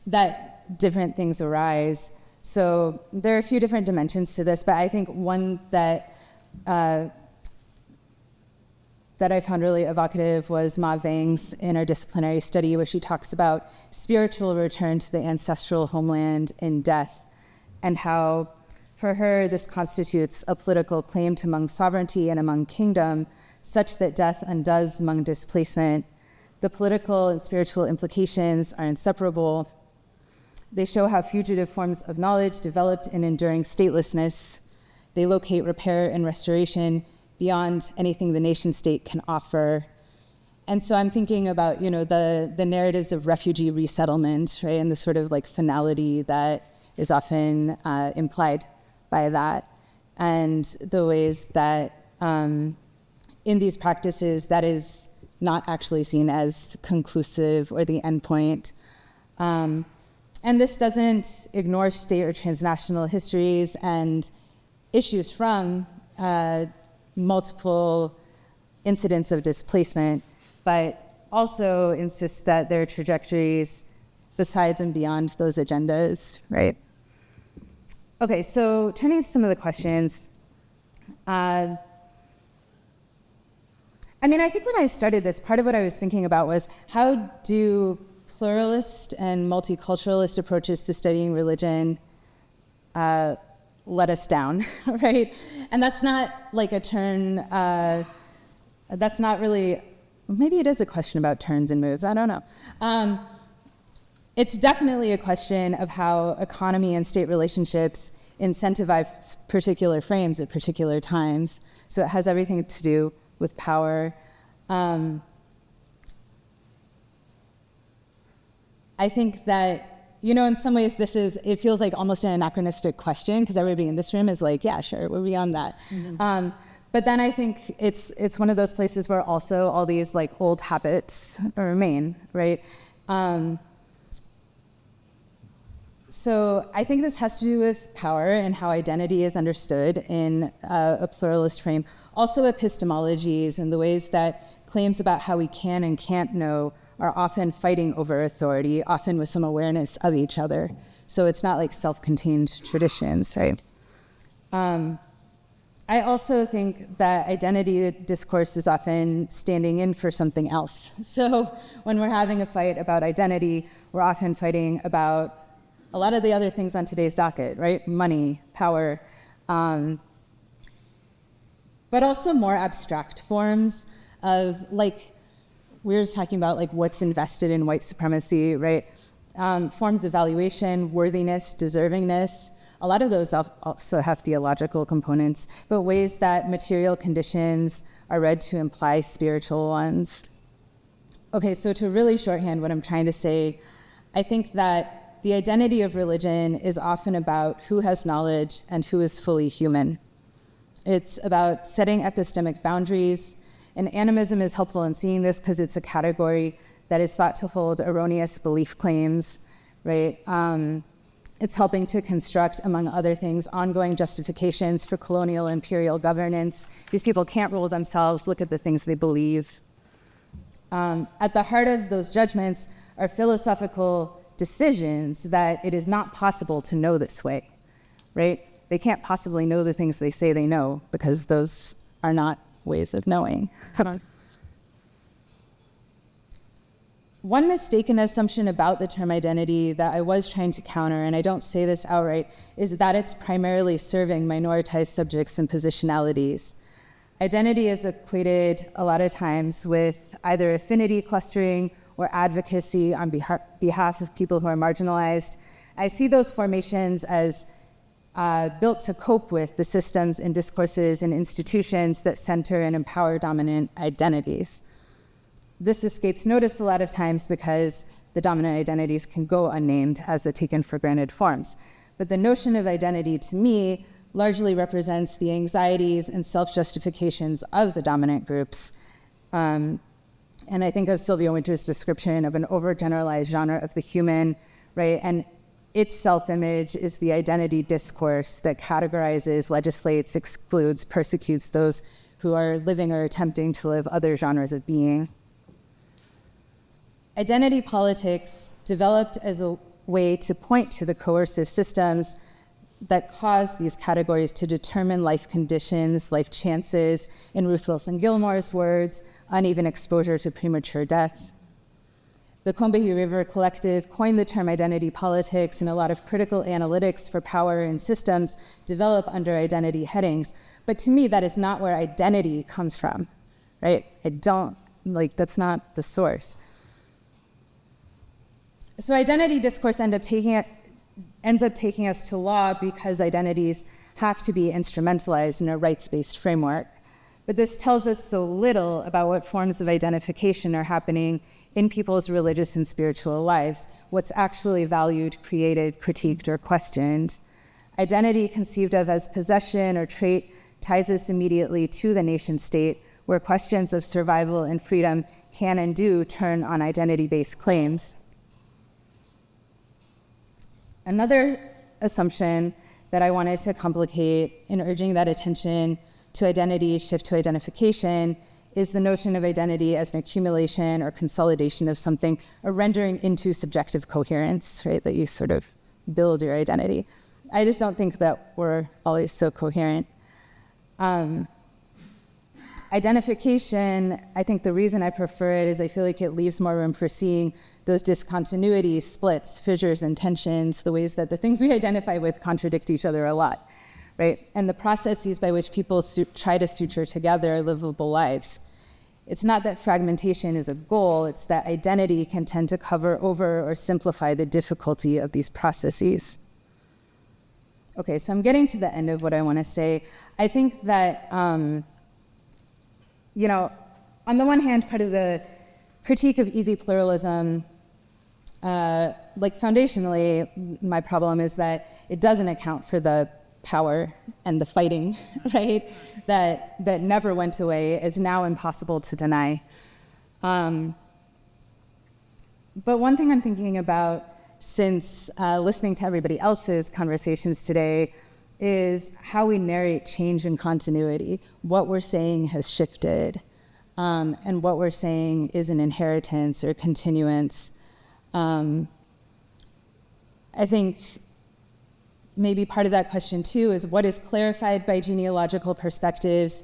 that different things arise. So there are a few different dimensions to this, but I think one that I found really evocative was Ma Vang's interdisciplinary study, where she talks about spiritual return to the ancestral homeland in death, and how, for her, this constitutes a political claim to Hmong sovereignty and a Hmong kingdom, such that death undoes Hmong displacement. The political and spiritual implications are inseparable. They show how fugitive forms of knowledge developed in enduring statelessness. They locate repair and restoration beyond anything the nation state can offer. And so I'm thinking about, the narratives of refugee resettlement, right, and the sort of like finality that is often implied by that, and the ways that in these practices that is not actually seen as conclusive or the endpoint. And this doesn't ignore state or transnational histories and issues from multiple incidents of displacement, but also insists that there are trajectories besides and beyond those agendas, right? Okay, so turning to some of the questions. I think when I started this, part of what I was thinking about was how do pluralist and multiculturalist approaches to studying religion let us down, right? And that's not like a turn, that's not really, maybe it is a question about turns and moves, I don't know. It's definitely a question of how economy and state relationships incentivize particular frames at particular times. So it has everything to do with power. I think that, in some ways it feels like almost an anachronistic question because everybody in this room is like, yeah, sure, we're beyond that. Mm-hmm. But then I think it's one of those places where also all these like old habits remain, right? So I think this has to do with power and how identity is understood in a pluralist frame. Also epistemologies and the ways that claims about how we can and can't know are often fighting over authority, often with some awareness of each other. So it's not like self-contained traditions, right? I also think that identity discourse is often standing in for something else. So when we're having a fight about identity, we're often fighting about a lot of the other things on today's docket, right? Money, power, but also more abstract forms of, like, we were talking about, like, what's invested in white supremacy, right? Forms of valuation, worthiness, deservingness. A lot of those also have theological components, but ways that material conditions are read to imply spiritual ones. Okay, so to really shorthand what I'm trying to say, I think that the identity of religion is often about who has knowledge and who is fully human. It's about setting epistemic boundaries, and animism is helpful in seeing this because it's a category that is thought to hold erroneous belief claims, right? It's helping to construct, among other things, ongoing justifications for colonial imperial governance. These people can't rule themselves. Look at the things they believe. At the heart of those judgments are philosophical decisions that it is not possible to know this way, right? They can't possibly know the things they say they know because those are not ways of knowing. One mistaken assumption about the term identity that I was trying to counter, and I don't say this outright, is that it's primarily serving minoritized subjects and positionalities. Identity is equated a lot of times with either affinity clustering or advocacy on behalf of people who are marginalized. I see those formations as built to cope with the systems and discourses and institutions that center and empower dominant identities. This escapes notice a lot of times because the dominant identities can go unnamed as the taken for granted forms. But the notion of identity, to me, largely represents the anxieties and self-justifications of the dominant groups. And I think of Sylvia Wynter's description of an overgeneralized genre of the human, right? And its self-image is the identity discourse that categorizes, legislates, excludes, persecutes those who are living or attempting to live other genres of being. Identity politics developed as a way to point to the coercive systems that cause these categories to determine life conditions, life chances, in Ruth Wilson Gilmore's words, uneven exposure to premature death. The Combahee River Collective coined the term identity politics, and a lot of critical analytics for power and systems develop under identity headings. But to me, that is not where identity comes from, right? That's not the source. So identity discourse ends up taking us to law because identities have to be instrumentalized in a rights-based framework. But this tells us so little about what forms of identification are happening in people's religious and spiritual lives, what's actually valued, created, critiqued, or questioned. Identity conceived of as possession or trait ties us immediately to the nation state, where questions of survival and freedom can and do turn on identity-based claims. Another assumption that I wanted to complicate in urging that attention to identity shift to identification is the notion of identity as an accumulation or consolidation of something, or rendering into subjective coherence, right, that you sort of build your identity. I just don't think that we're always so coherent. Identification, I think the reason I prefer it is I feel like it leaves more room for seeing those discontinuities, splits, fissures, and tensions, the ways that the things we identify with contradict each other a lot, right? And the processes by which people try to suture together livable lives. It's not that fragmentation is a goal, it's that identity can tend to cover over or simplify the difficulty of these processes. Okay, so I'm getting to the end of what I want to say. I think that, on the one hand, part of the critique of easy pluralism, foundationally, my problem is that it doesn't account for the power and the fighting, right, that never went away, is now impossible to deny. But one thing I'm thinking about since listening to everybody else's conversations today is how we narrate change and continuity. What we're saying has shifted, and what we're saying is an inheritance or continuance. I think maybe part of that question too is what is clarified by genealogical perspectives?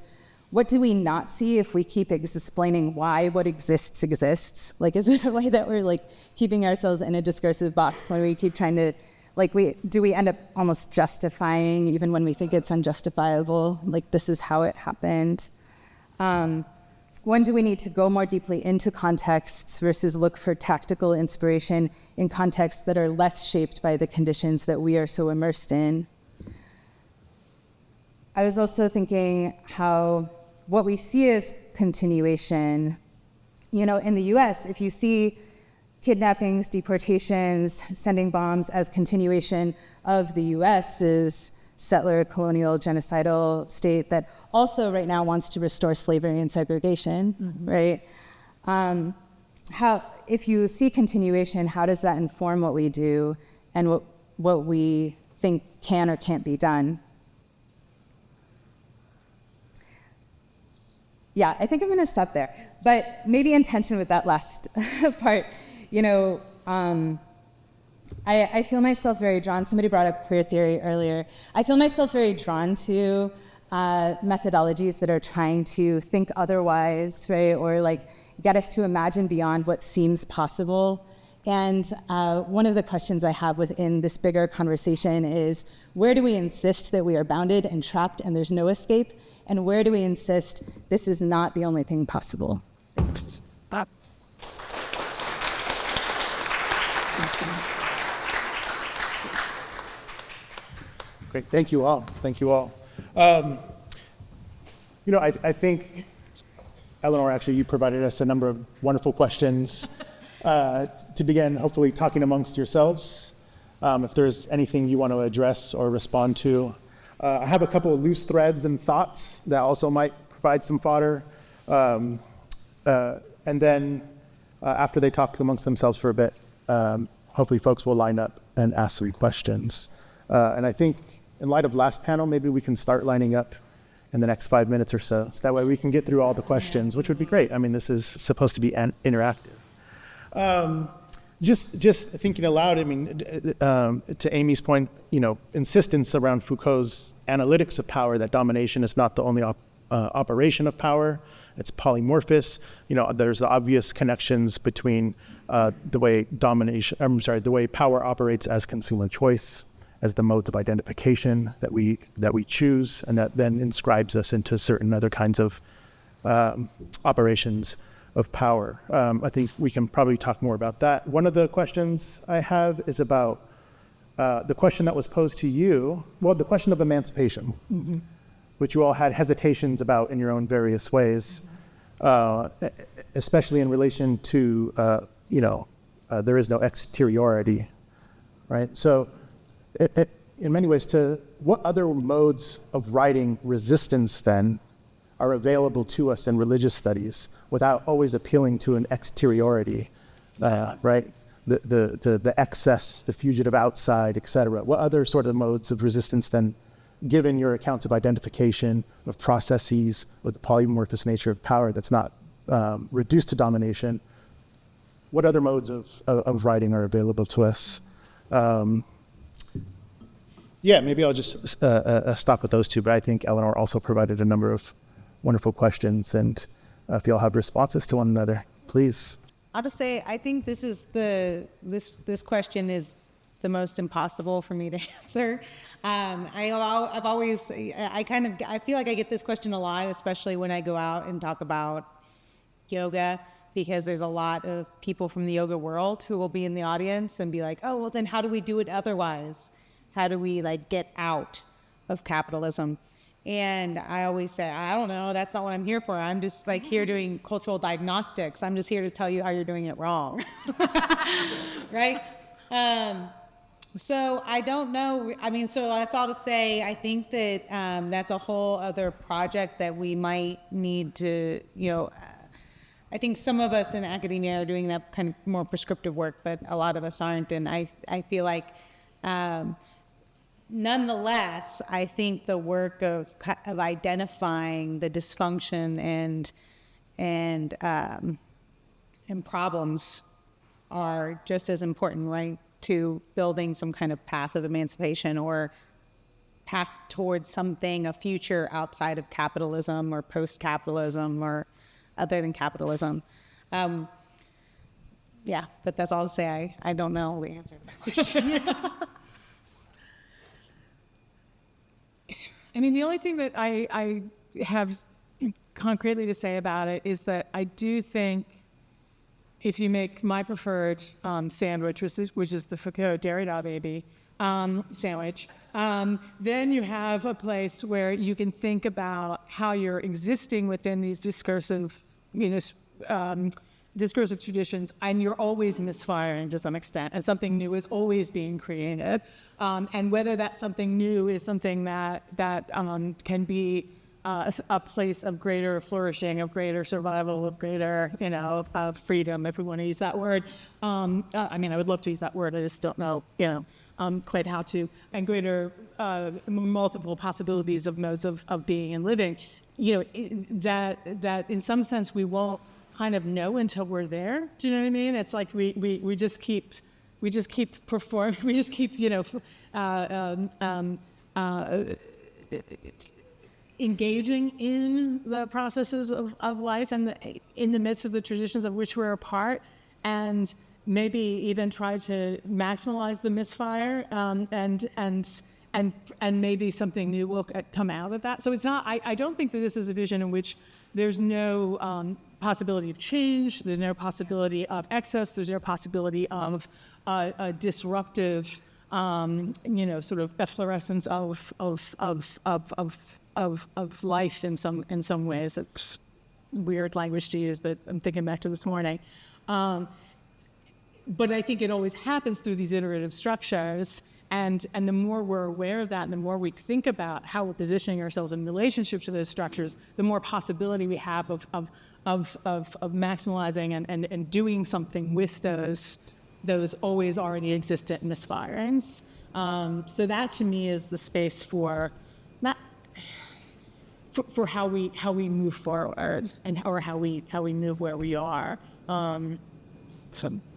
What do we not see if we keep explaining why what exists exists? Like, is there a way that we're like keeping ourselves in a discursive box when we keep trying to, like, do we end up almost justifying even when we think it's unjustifiable? Like, this is how it happened. When do we need to go more deeply into contexts versus look for tactical inspiration in contexts that are less shaped by the conditions that we are so immersed in? I was also thinking how what we see as continuation, you know, in the US, if you see kidnappings, deportations, sending bombs as continuation of the US's settler, colonial, genocidal state that also right now wants to restore slavery and segregation, right? How, if you see continuation, how does that inform what we do and what we think can or can't be done? Yeah, I think I'm gonna stop there, but maybe in tension with that last part, you know, I feel myself very drawn, somebody brought up queer theory earlier. I feel myself very drawn to methodologies that are trying to think otherwise, right? Or like get us to imagine beyond what seems possible. And one of the questions I have within this bigger conversation is, where do we insist that we are bounded and trapped and there's no escape? And where do we insist this is not the only thing possible? Thanks. Bob. Great, thank you all. Thank you all. You know, I think, Eleanor, actually, you provided us a number of wonderful questions to begin, hopefully, talking amongst yourselves. If there's anything you want to address or respond to. I have a couple of loose threads and thoughts that also might provide some fodder. And then after they talk amongst themselves for a bit, hopefully folks will line up and ask some questions. And I think in light of last panel, maybe we can start lining up in the next 5 minutes or so. So that way we can get through all the questions, which would be great. I mean, this is supposed to be interactive. Just thinking aloud, I mean, to Amy's point, you know, insistence around Foucault's analytics of power, that domination is not the only operation of power, it's polymorphous. You know, there's the obvious connections between the way power operates as consumer choice, as the modes of identification that we choose, and that then inscribes us into certain other kinds of operations of power. I think we can probably talk more about that. One of the questions I have is about the question that was posed to you, well, the question of emancipation, which you all had hesitations about in your own various ways, especially in relation to, there is no exteriority, right? So in many ways, to what other modes of writing resistance then are available to us in religious studies without always appealing to an exteriority, right? The excess, the fugitive outside, et cetera. What other sort of modes of resistance then, given your accounts of identification, of processes, with the polymorphous nature of power that's not reduced to domination, what other modes of writing are available to us? Yeah, maybe I'll just stop with those two, but I think Eleanor also provided a number of wonderful questions, and if you'll have responses to one another, please. I'll just say, I think this question is the most impossible for me to answer. I feel like I get this question a lot, especially when I go out and talk about yoga, because there's a lot of people from the yoga world who will be in the audience and be like, oh, well then how do we do it otherwise? How do we get out of capitalism? And I always say, I don't know, that's not what I'm here for. I'm just here doing cultural diagnostics. I'm just here to tell you how you're doing it wrong, right? So I don't know. I mean, so that's all to say, I think that that's a whole other project that we might need to, I think some of us in academia are doing that kind of more prescriptive work, but a lot of us aren't. And I feel like, nonetheless, I think the work of identifying the dysfunction and problems are just as important, right, to building some kind of path of emancipation or path towards something, a future outside of capitalism or post-capitalism or other than capitalism. Yeah, but that's all to say. I don't know the answer to that question. I mean, the only thing that I have concretely to say about it is that I do think if you make my preferred sandwich, which is the Foucault Derrida baby sandwich, then you have a place where you can think about how you're existing within these discursive traditions, and you're always misfiring to some extent, and something new is always being created, and whether that something new is something that can be a place of greater flourishing, of greater survival, of greater, freedom, if we want to use that word. I mean, I would love to use that word. I just don't know, quite how to. And greater multiple possibilities of modes of being and living. That in some sense we won't kind of know until we're there. Do you know what I mean? It's like we just keep performing. We just keep engaging in the processes of life and in the midst of the traditions of which we're a part, and maybe even try to maximize the misfire, and maybe something new will come out of that. So it's not. I don't think that this is a vision in which there's no possibility of change. There's no possibility of excess. There's no possibility of a disruptive, sort of efflorescence of life in some ways. It's weird language to use, but I'm thinking back to this morning. But I think it always happens through these iterative structures, and the more we're aware of that, and the more we think about how we're positioning ourselves in relationship to those structures, the more possibility we have of maximizing and doing something with those always already existent misfirings. So that to me is the space for how we move forward or how we move where we are.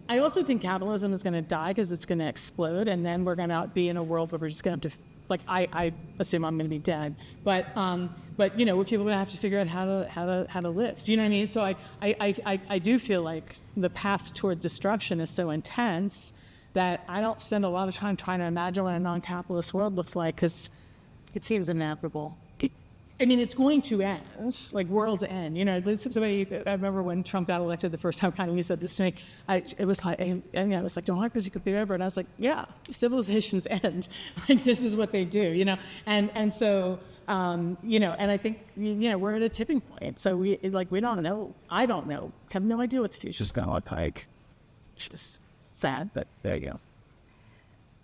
I also think capitalism is going to die because it's going to explode, and then we're going to be in a world where we're just going to have to, I assume I'm going to be dead, but we're people going to have to figure out how to live. So, you know what I mean? So I do feel like the path toward destruction is so intense that I don't spend a lot of time trying to imagine what a non-capitalist world looks like, because it seems inevitable. I mean, it's going to end, like world's end. Somebody, I remember when Trump got elected the first time, kind of, he said this to me. It was like, democracy could be over. And I was like, yeah, civilizations end. Like, this is what they do, And so, and I think, we're at a tipping point. So we don't know. I don't know. Have no idea what the future's going to look like. It's just sad, but there you go.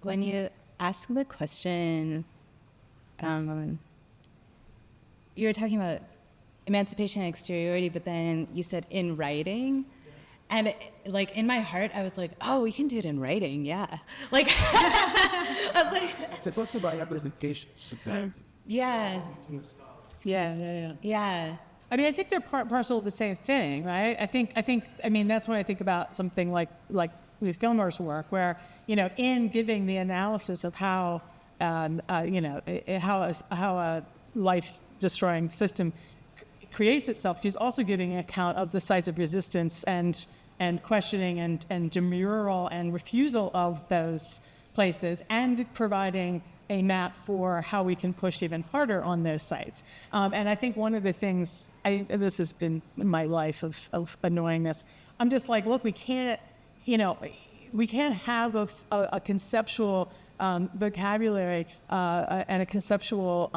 When you ask the question, you were talking about emancipation and exteriority, but then you said in writing. And in my heart, I was like, oh, we can do it in writing, yeah. I was like... It's a book about representation. Yeah. Yeah. I mean, I think they're parcel of the same thing, right? I think. That's what I think about something like Ruth Gilmore's work, where, in giving the analysis of how a life-destroying system creates itself, she's also giving an account of the size of resistance and questioning and demurral and refusal of those places, and providing a map for how we can push even harder on those sites. And I think one of the things, this has been my life of annoying this, I'm just like, look, we can't have a conceptual vocabulary and a conceptual,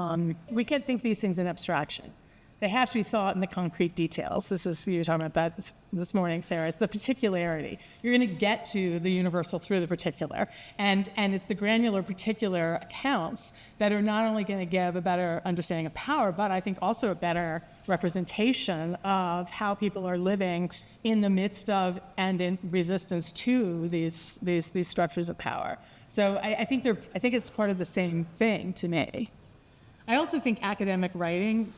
we can't think these things in abstraction. They have to be thought in the concrete details. This is, you were talking about that this morning, Sarah. It's the particularity. You're going to get to the universal through the particular. And it's the granular particular accounts that are not only going to give a better understanding of power, but I think also a better representation of how people are living in the midst of and in resistance to these structures of power. So I think it's part of the same thing to me. I also think academic writing,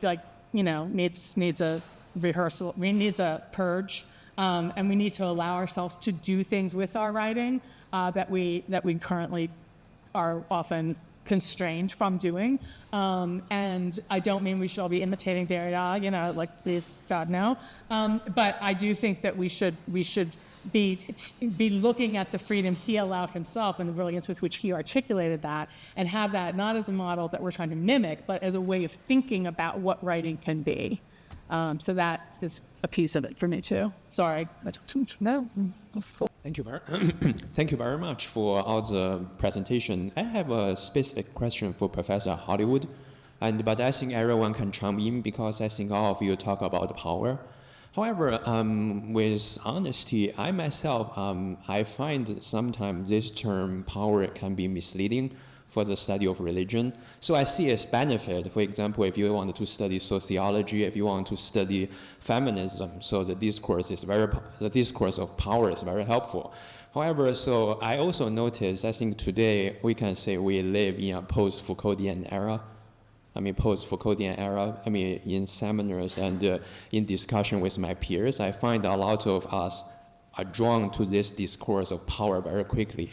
needs a rehearsal. We needs a purge, and we need to allow ourselves to do things with our writing that we currently are often constrained from doing. And I don't mean we should all be imitating Derrida, please God no. But I do think that we should be looking at the freedom he allowed himself and the brilliance with which he articulated that, and have that not as a model that we're trying to mimic, but as a way of thinking about what writing can be. So that is a piece of it for me too. Sorry, I took too much. No. Thank you very much for all the presentation. I have a specific question for Professor Hollywood, but I think everyone can chime in because I think all of you talk about power. However, with honesty, I myself, I find sometimes this term power can be misleading for the study of religion. So I see its benefit. For example, if you want to study sociology, if you want to study feminism, so the discourse of power is very helpful. However, so I also noticed, I think today we can say we live in a post-Foucauldian era. In seminars and in discussion with my peers, I find a lot of us are drawn to this discourse of power very quickly.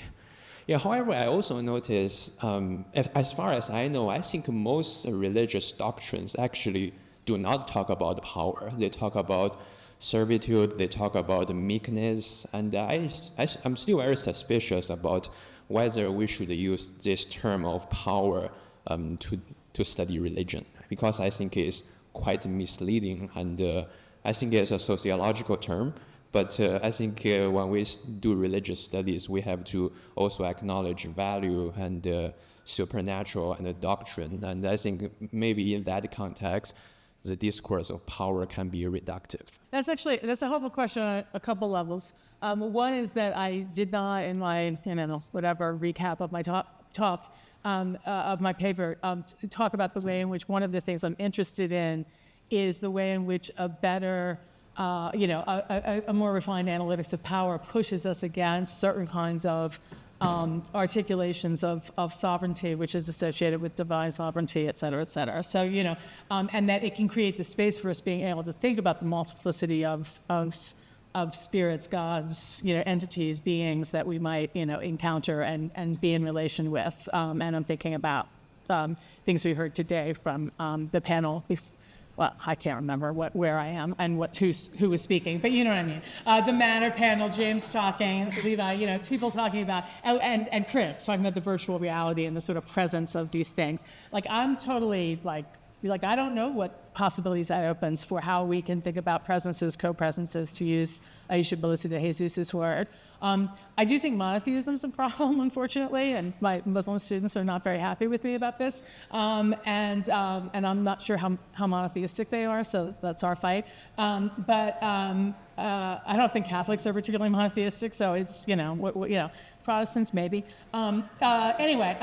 Yeah, however, I also notice, as far as I know, I think most religious doctrines actually do not talk about power. They talk about servitude, they talk about meekness, and I'm still very suspicious about whether we should use this term of power to study religion, because I think it's quite misleading, and I think it's a sociological term, but I think when we do religious studies, we have to also acknowledge value and supernatural and the doctrine, and I think maybe in that context, the discourse of power can be reductive. That's a helpful question on a couple levels. One is that I did not, in my recap of my talk, of my paper, talk about the way in which one of the things I'm interested in is the way in which a better, a more refined analytics of power pushes us against certain kinds of articulations of sovereignty, which is associated with divine sovereignty, et cetera, et cetera. So, and that it can create the space for us being able to think about the multiplicity of spirits, gods, entities, beings that we might, encounter and be in relation with. And I'm thinking about things we heard today from the panel. Well, I can't remember where I am and who was speaking, but you know what I mean. The Matter panel, James talking, Levi, people talking about, and Chris talking about the virtual reality and the sort of presence of these things. I'm totally I don't know what possibilities that opens for how we can think about presences, co-presences, to use Aisha Belusi de Jesus' word. I do think monotheism is a problem, unfortunately, and my Muslim students are not very happy with me about this. And I'm not sure how monotheistic they are, so that's our fight. But I don't think Catholics are particularly monotheistic, so it's, Protestants, maybe. Anyway,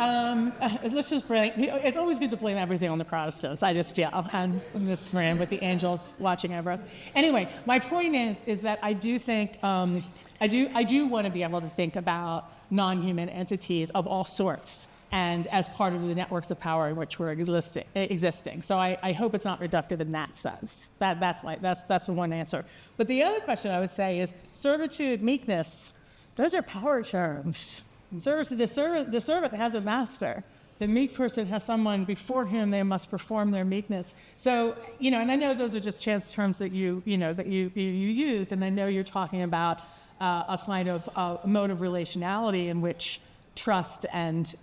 let's just blame. It's always good to blame everything on the Protestants, I just feel. And this ran with the angels watching over us. Anyway, my point is that I do think, I do want to be able to think about non-human entities of all sorts and as part of the networks of power in which we're existing. So I hope it's not reductive in that sense. That's one answer. But the other question I would say is servitude, meekness. Those are power terms. The servant has a master. The meek person has someone before him. They must perform their meekness. So, and I know those are just chance terms that you used, and I know you're talking about a kind of a mode of relationality in which trust and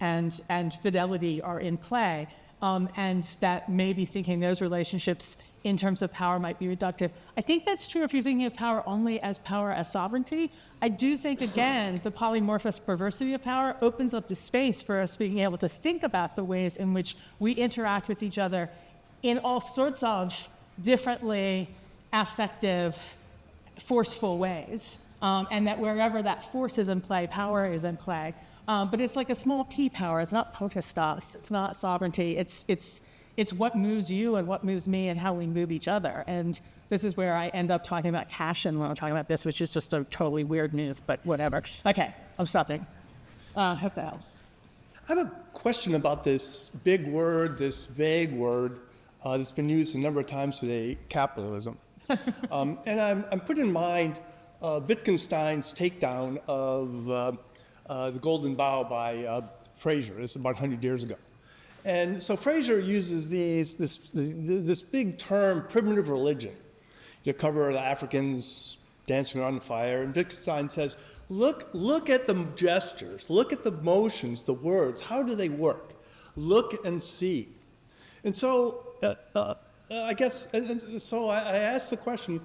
fidelity are in play, and that maybe thinking those relationships in terms of power might be reductive. I think that's true if you're thinking of power as sovereignty. I do think, again, the polymorphous perversity of power opens up the space for us being able to think about the ways in which we interact with each other in all sorts of differently affective, forceful ways. And that wherever that force is in play, power is in play. But it's like a small p power. It's not potestas. It's not sovereignty. It's what moves you and what moves me and how we move each other. And this is where I end up talking about passion when I'm talking about this, which is just a totally weird myth, but whatever. Okay, I'm stopping. Hope that helps. I have a question about this big word, this vague word that's been used a number of times today, capitalism. And I'm put in mind Wittgenstein's takedown of The Golden Bough by Fraser. It's about 100 years ago. And so Fraser uses this big term, primitive religion, to cover the Africans dancing around the fire. And Wittgenstein says, look at the gestures, look at the motions, the words. How do they work? Look and see. And so I asked the question,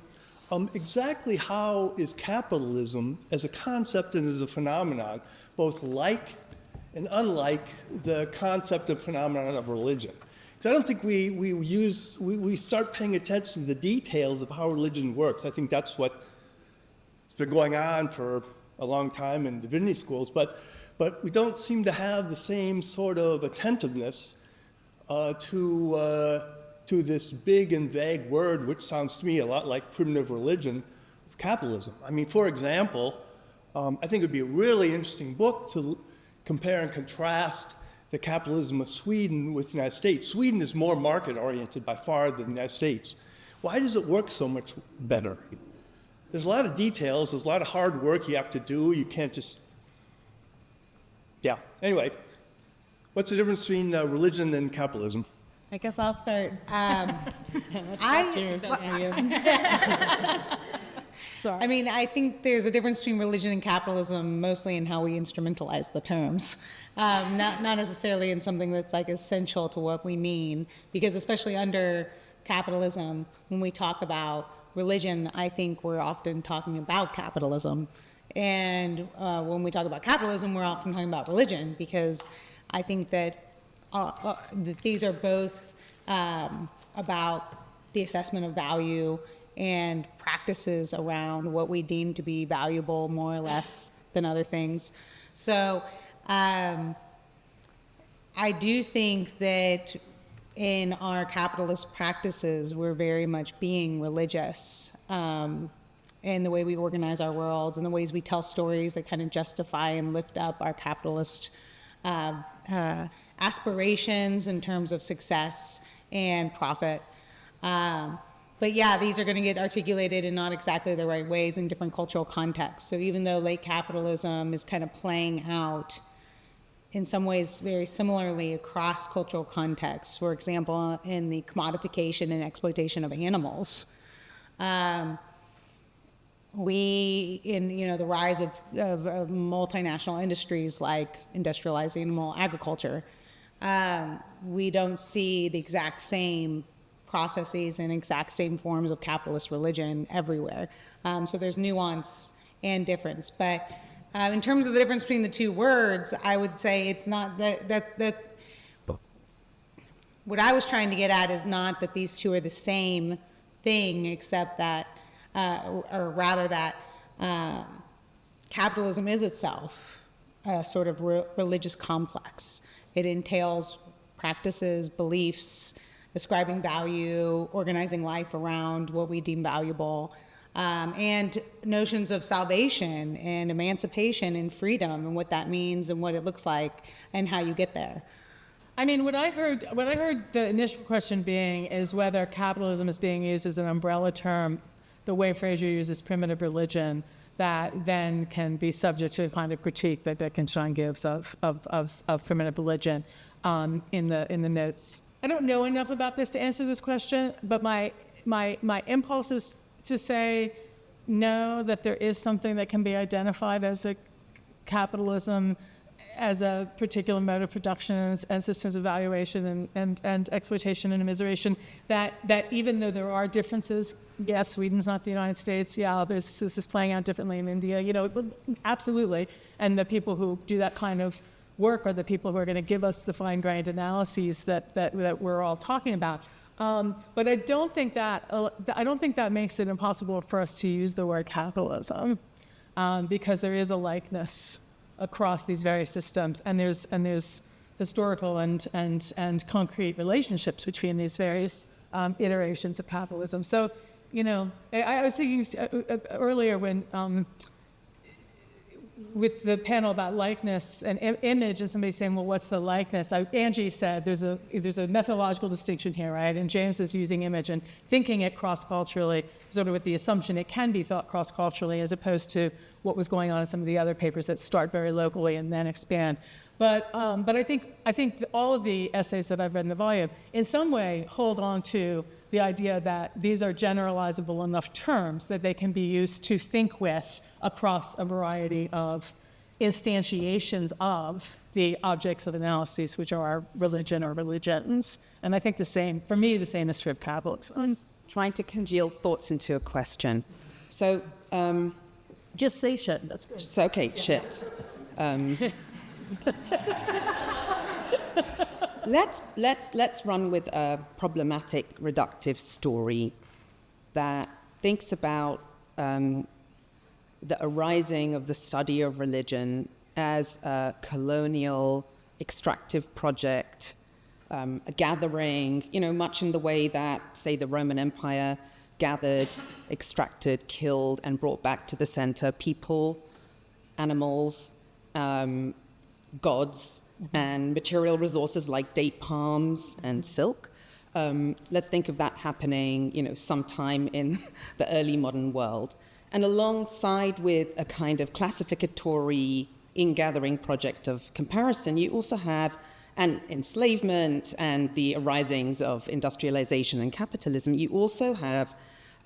exactly how is capitalism as a concept and as a phenomenon both like and unlike the concept and phenomenon of religion? Because I don't think we start paying attention to the details of how religion works. I think that's what's been going on for a long time in divinity schools, but we don't seem to have the same sort of attentiveness to this big and vague word, which sounds to me a lot like primitive religion of capitalism. I mean, for example, I think it would be a really interesting book to compare and contrast the capitalism of Sweden with the United States. Sweden is more market-oriented by far than the United States. Why does it work so much better? There's a lot of details, there's a lot of hard work you have to do. You can't just, yeah. Anyway, what's the difference between religion and capitalism? I guess I'll start. Sorry. I mean, I think there's a difference between religion and capitalism, mostly in how we instrumentalize the terms, not necessarily in something that's like essential to what we mean. Because especially under capitalism, when we talk about religion, I think we're often talking about capitalism, and when we talk about capitalism, we're often talking about religion, because I think that these are both about the assessment of value and practices around what we deem to be valuable more or less than other things. So I do think that in our capitalist practices, we're very much being religious in the way we organize our worlds and the ways we tell stories that kind of justify and lift up our capitalist aspirations in terms of success and profit. But yeah, these are going to get articulated in not exactly the right ways in different cultural contexts. So even though late capitalism is kind of playing out in some ways very similarly across cultural contexts, for example, in the commodification and exploitation of animals, the rise of multinational industries like industrialized animal agriculture, we don't see the exact same processes and exact same forms of capitalist religion everywhere. So there's nuance and difference. But in terms of the difference between the two words, I would say it's not that what I was trying to get at is not that these two are the same thing, except that, or rather that capitalism is itself a sort of religious complex. It entails practices, beliefs, ascribing value, organizing life around what we deem valuable, and notions of salvation and emancipation and freedom and what that means and what it looks like and how you get there. I mean, what I heard the initial question being is whether capitalism is being used as an umbrella term, the way Fraser uses primitive religion, that then can be subject to the kind of critique that Wittgenstein gives of primitive religion in the notes. I don't know enough about this to answer this question, but my impulse is to say no, that there is something that can be identified as a capitalism, as a particular mode of production, and systems of valuation and exploitation and immiseration, that even though there are differences, yes, Sweden's not the United States, yeah, this is playing out differently in India, absolutely, and the people who do that kind of work are the people who are going to give us the fine-grained analyses that we're all talking about. But I don't think that makes it impossible for us to use the word capitalism, because there is a likeness across these various systems, and there's historical and concrete relationships between these various iterations of capitalism. So, I was thinking earlier when with the panel about likeness and image, and somebody saying, well, what's the likeness? Angie said there's a methodological distinction here, right? And James is using image and thinking it cross-culturally, sort of with the assumption it can be thought cross-culturally, as opposed to what was going on in some of the other papers that start very locally and then expand. But I think all of the essays that I've read in the volume, in some way, hold on to the idea that these are generalizable enough terms that they can be used to think with across a variety of instantiations of the objects of analysis, which are religion or religions. And I think the same is true of capitalism. Trying to congeal thoughts into a question. So, just say shit. That's good. So, okay, shit. Let's run with a problematic reductive story that thinks about the arising of the study of religion as a colonial extractive project, a gathering, much in the way that, say, the Roman Empire gathered, extracted, killed, and brought back to the center people, animals, gods, and material resources like date palms and silk. Let's think of that happening, sometime in the early modern world. And alongside with a kind of classificatory ingathering project of comparison, you also have an enslavement and the arisings of industrialization and capitalism. You also have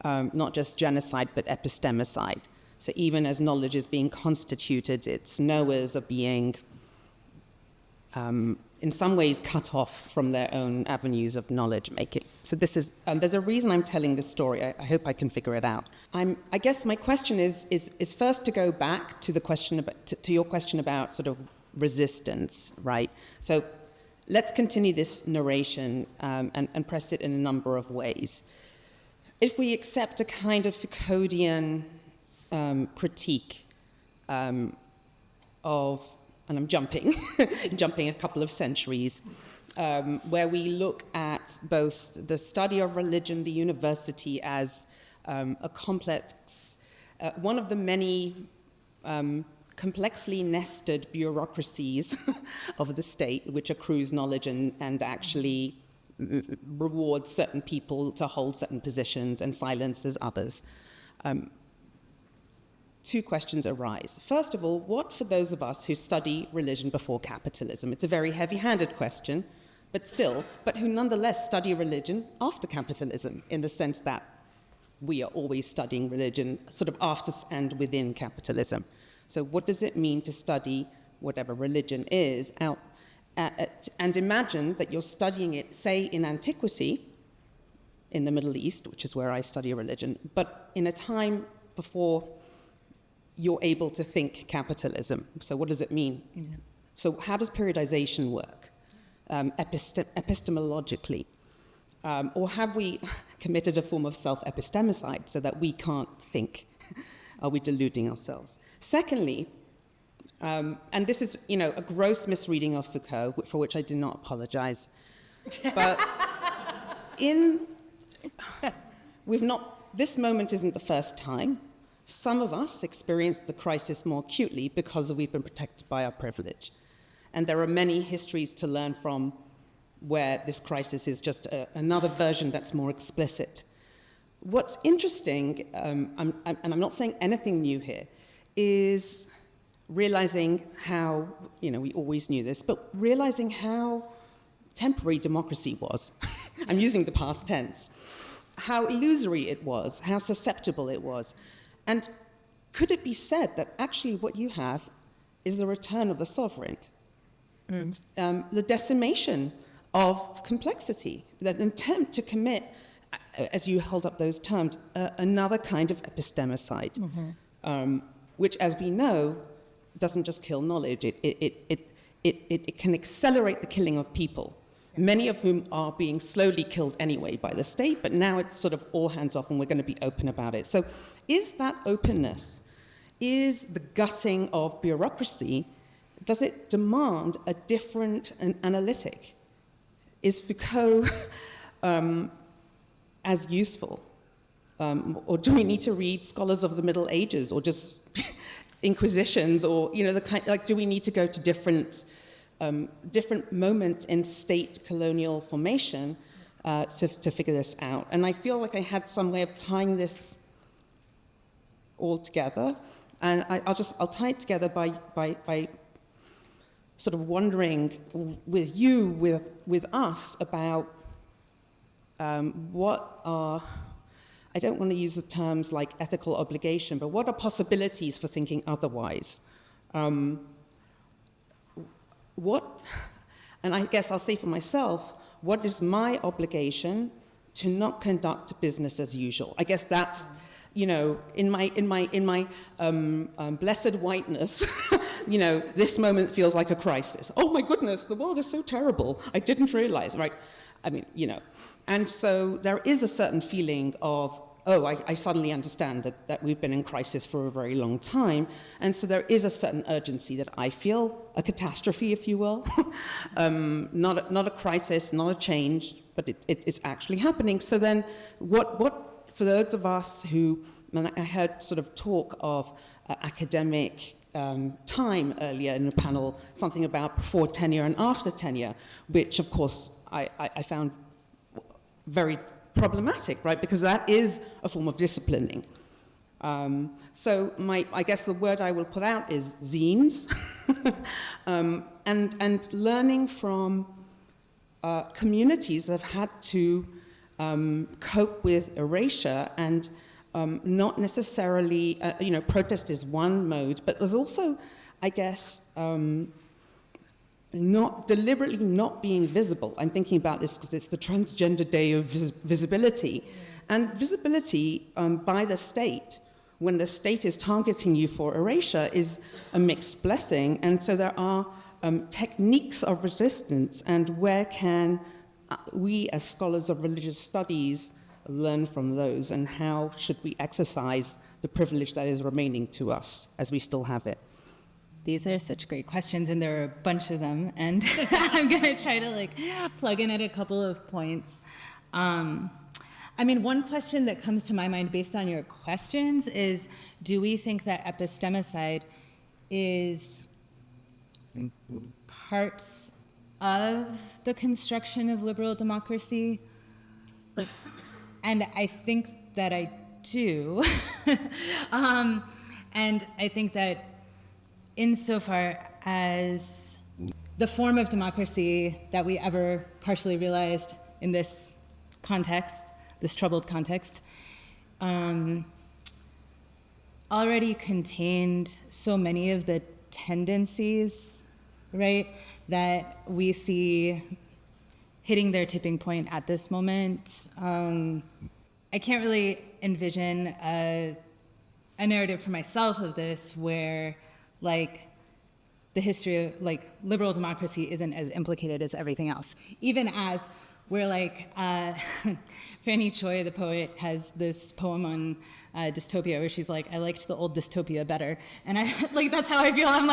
not just genocide, but epistemicide. So even as knowledge is being constituted, its knowers are being in some ways cut off from their own avenues of knowledge making. So this is, there's a reason I'm telling this story. I hope I can figure it out. I guess my question is first to go back to the question about, to your question about sort of resistance, right? So let's continue this narration and press it in a number of ways. If we accept a kind of Foucauldian critique of, and I'm jumping a couple of centuries, where we look at both the study of religion, the university, as a complex, one of the many complexly nested bureaucracies of the state, which accrues knowledge and actually rewards certain people to hold certain positions and silences others. Two questions arise. First of all, what for those of us who study religion before capitalism? It's a very heavy-handed question, but who nonetheless study religion after capitalism, in the sense that we are always studying religion sort of after and within capitalism. So what does it mean to study whatever religion is out, and imagine that you're studying it, say, in antiquity, in the Middle East, which is where I study religion, but in a time before you're able to think capitalism. So what does it mean? Yeah. So how does periodization work epistemologically? Or have we committed a form of self-epistemicide so that we can't think? Are we deluding ourselves? Secondly, and this is, a gross misreading of Foucault, for which I do not apologize, but this moment isn't the first time. Some of us experience the crisis more acutely because we've been protected by our privilege. And there are many histories to learn from where this crisis is just another version that's more explicit. What's interesting, and I'm not saying anything new here, is realizing how, we always knew this, but realizing how temporary democracy was. I'm using the past tense. How illusory it was, how susceptible it was. And could it be said that actually what you have is the return of the sovereign? The decimation of complexity, that attempt to commit, as you held up those terms, another kind of epistemicide, which, as we know, doesn't just kill knowledge, it can accelerate the killing of people. many of whom are being slowly killed anyway by the state, but now it's sort of all hands off and we're going to be open about it. So is that openness, is the gutting of bureaucracy, does it demand a different analytic? Is Foucault as useful? Or do we need to read scholars of the Middle Ages or just inquisitions, or do we need to go to different moments in state colonial formation to figure this out? And I feel like I had some way of tying this all together, and I'll tie it together by sort of wondering with us about what are, I don't want to use the terms like ethical obligation, but what are possibilities for thinking otherwise? And I guess I'll say for myself, what is my obligation to not conduct business as usual? I guess that's, in my blessed whiteness, this moment feels like a crisis. Oh my goodness, the world is so terrible. I didn't realize, right? I mean, And so there is a certain feeling of, I suddenly understand that we've been in crisis for a very long time. And so there is a certain urgency that I feel, a catastrophe, if you will. Not a crisis, not a change, but it is actually happening. So then what for those of us who, and I heard sort of talk of academic time earlier in the panel, something about before tenure and after tenure, which of course I found very problematic, right? Because that is a form of disciplining. So I guess the word I will put out is zines, and learning from communities that have had to cope with erasure and not necessarily, protest is one mode, but there's also, I guess, not deliberately not being visible. I'm thinking about this because it's the Transgender Day of Visibility. And visibility by the state, when the state is targeting you for erasure, is a mixed blessing. And so there are techniques of resistance, and where can we as scholars of religious studies learn from those, and how should we exercise the privilege that is remaining to us as we still have it? These are such great questions, and there are a bunch of them, and I'm going to try to plug in at a couple of points. One question that comes to my mind based on your questions is, do we think that epistemicide is parts of the construction of liberal democracy? And I think that I do. And I think that insofar as the form of democracy that we ever partially realized in this context, this troubled context, already contained so many of the tendencies, right, that we see hitting their tipping point at this moment. I can't really envision a narrative for myself of this where, the history of, liberal democracy isn't as implicated as everything else. Even as we're Fanny Choi, the poet, has this poem on dystopia where she's like, I liked the old dystopia better. And I, that's how I feel. I'm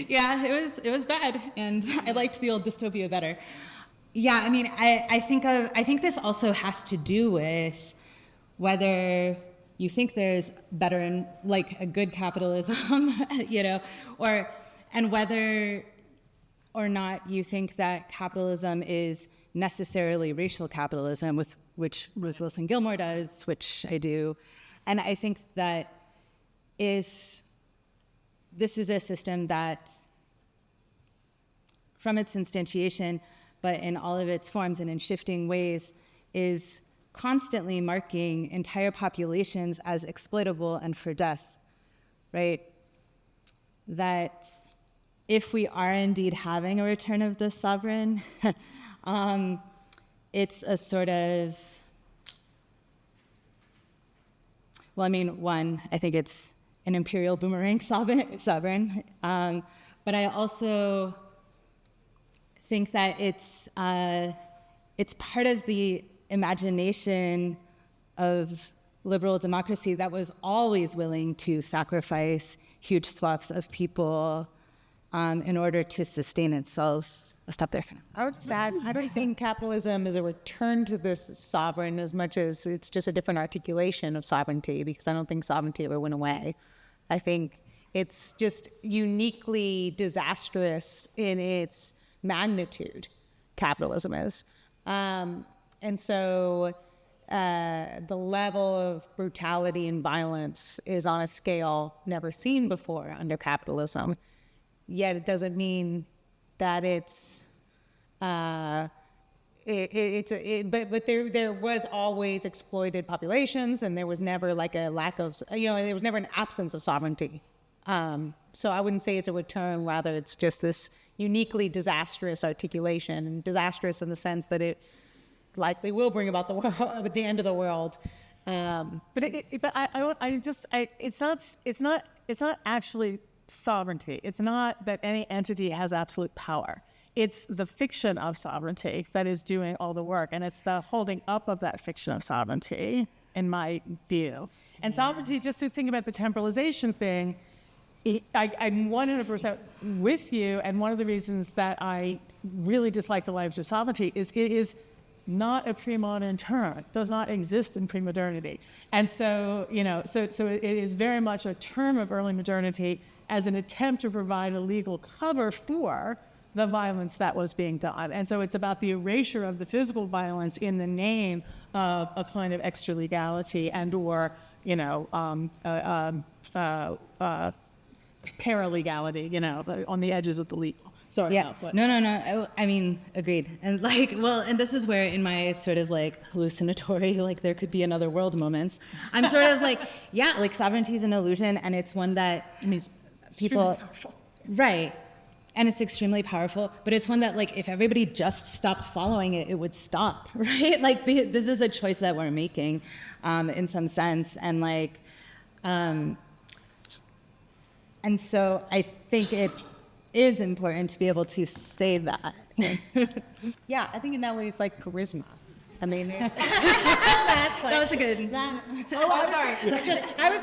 yeah, it was bad. And I liked the old dystopia better. Yeah, I think this also has to do with whether you think there's better and a good capitalism, and whether or not you think that capitalism is necessarily racial capitalism, which Ruth Wilson Gilmore does, which I do. And I think that if this is a system that, from its instantiation, but in all of its forms and in shifting ways, is constantly marking entire populations as exploitable and for death, right? That if we are indeed having a return of the sovereign, it's a sort of, one, I think it's an imperial boomerang sovereign, but I also think that it's part of the imagination of liberal democracy that was always willing to sacrifice huge swaths of people in order to sustain itself. I'll stop there for now. I would just add, I don't think capitalism is a return to this sovereign as much as it's just a different articulation of sovereignty, because I don't think sovereignty ever went away. I think it's just uniquely disastrous in its magnitude, capitalism is. And so the level of brutality and violence is on a scale never seen before under capitalism. Yet it doesn't mean that it's but there was always exploited populations, and there was never like a lack of, there was never an absence of sovereignty. So I wouldn't say it's a return, rather it's just this uniquely disastrous articulation, and disastrous in the sense that it likely will bring about the end of the world. It's not actually sovereignty. It's not that any entity has absolute power. It's the fiction of sovereignty that is doing all the work, and it's the holding up of that fiction of sovereignty, in my view. And sovereignty, just to think about the temporalization thing, I'm 100% with you, and one of the reasons that I really dislike the language of sovereignty is it is not a pre-modern term. It does not exist in pre-modernity. And so, so it is very much a term of early modernity as an attempt to provide a legal cover for the violence that was being done. And so it's about the erasure of the physical violence in the name of a kind of extra legality and or, paralegality, on the edges of the legal. Sorry. Yeah. No. I mean, agreed. And and this is where in my sort of hallucinatory, there could be another world moments, I'm sort of sovereignty is an illusion, and it's one that means people, right. And it's extremely powerful, but it's one that if everybody just stopped following it, it would stop, right? This is a choice that we're making, in some sense. And and so I think it is important to be able to say that. Yeah, I think in that way it's like charisma. I mean, that was a good. I'm sorry. I was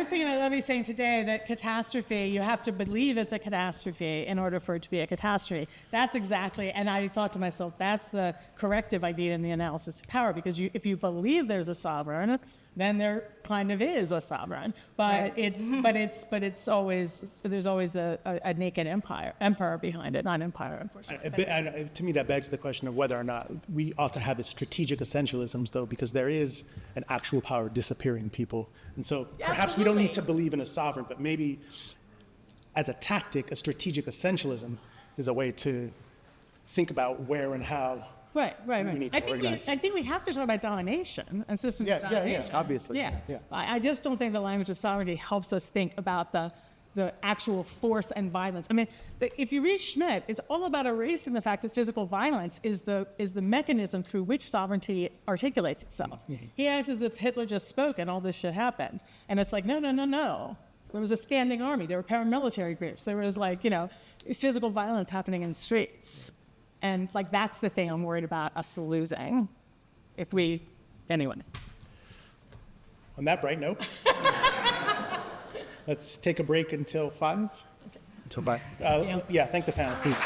thinking about what he's saying today, that catastrophe, you have to believe it's a catastrophe in order for it to be a catastrophe. That's exactly, and I thought to myself, that's the corrective I need in the analysis of power, because if you believe there's a sovereign, then there kind of is a sovereign, but it's always, there's always a naked emperor behind it, not empire, unfortunately. And to me, that begs the question of whether or not we ought to have a strategic essentialisms, though, because there is an actual power disappearing people, and so perhaps we don't need to believe in a sovereign, but maybe as a tactic, a strategic essentialism is a way to think about where and how. Right. We need to organize. I think we have to talk about domination and systems of domination. Yeah, obviously. Yeah. Yeah. I just don't think the language of sovereignty helps us think about the actual force and violence. I mean, if you read Schmidt, it's all about erasing the fact that physical violence is the mechanism through which sovereignty articulates itself. Mm-hmm. He acts as if Hitler just spoke and all this shit happened. And it's like, no. There was a standing army. There were paramilitary groups. There was physical violence happening in the streets. And that's the thing I'm worried about us losing, anyone. On that bright note, let's take a break until 5. Okay. Until 5. Thank the panel, please.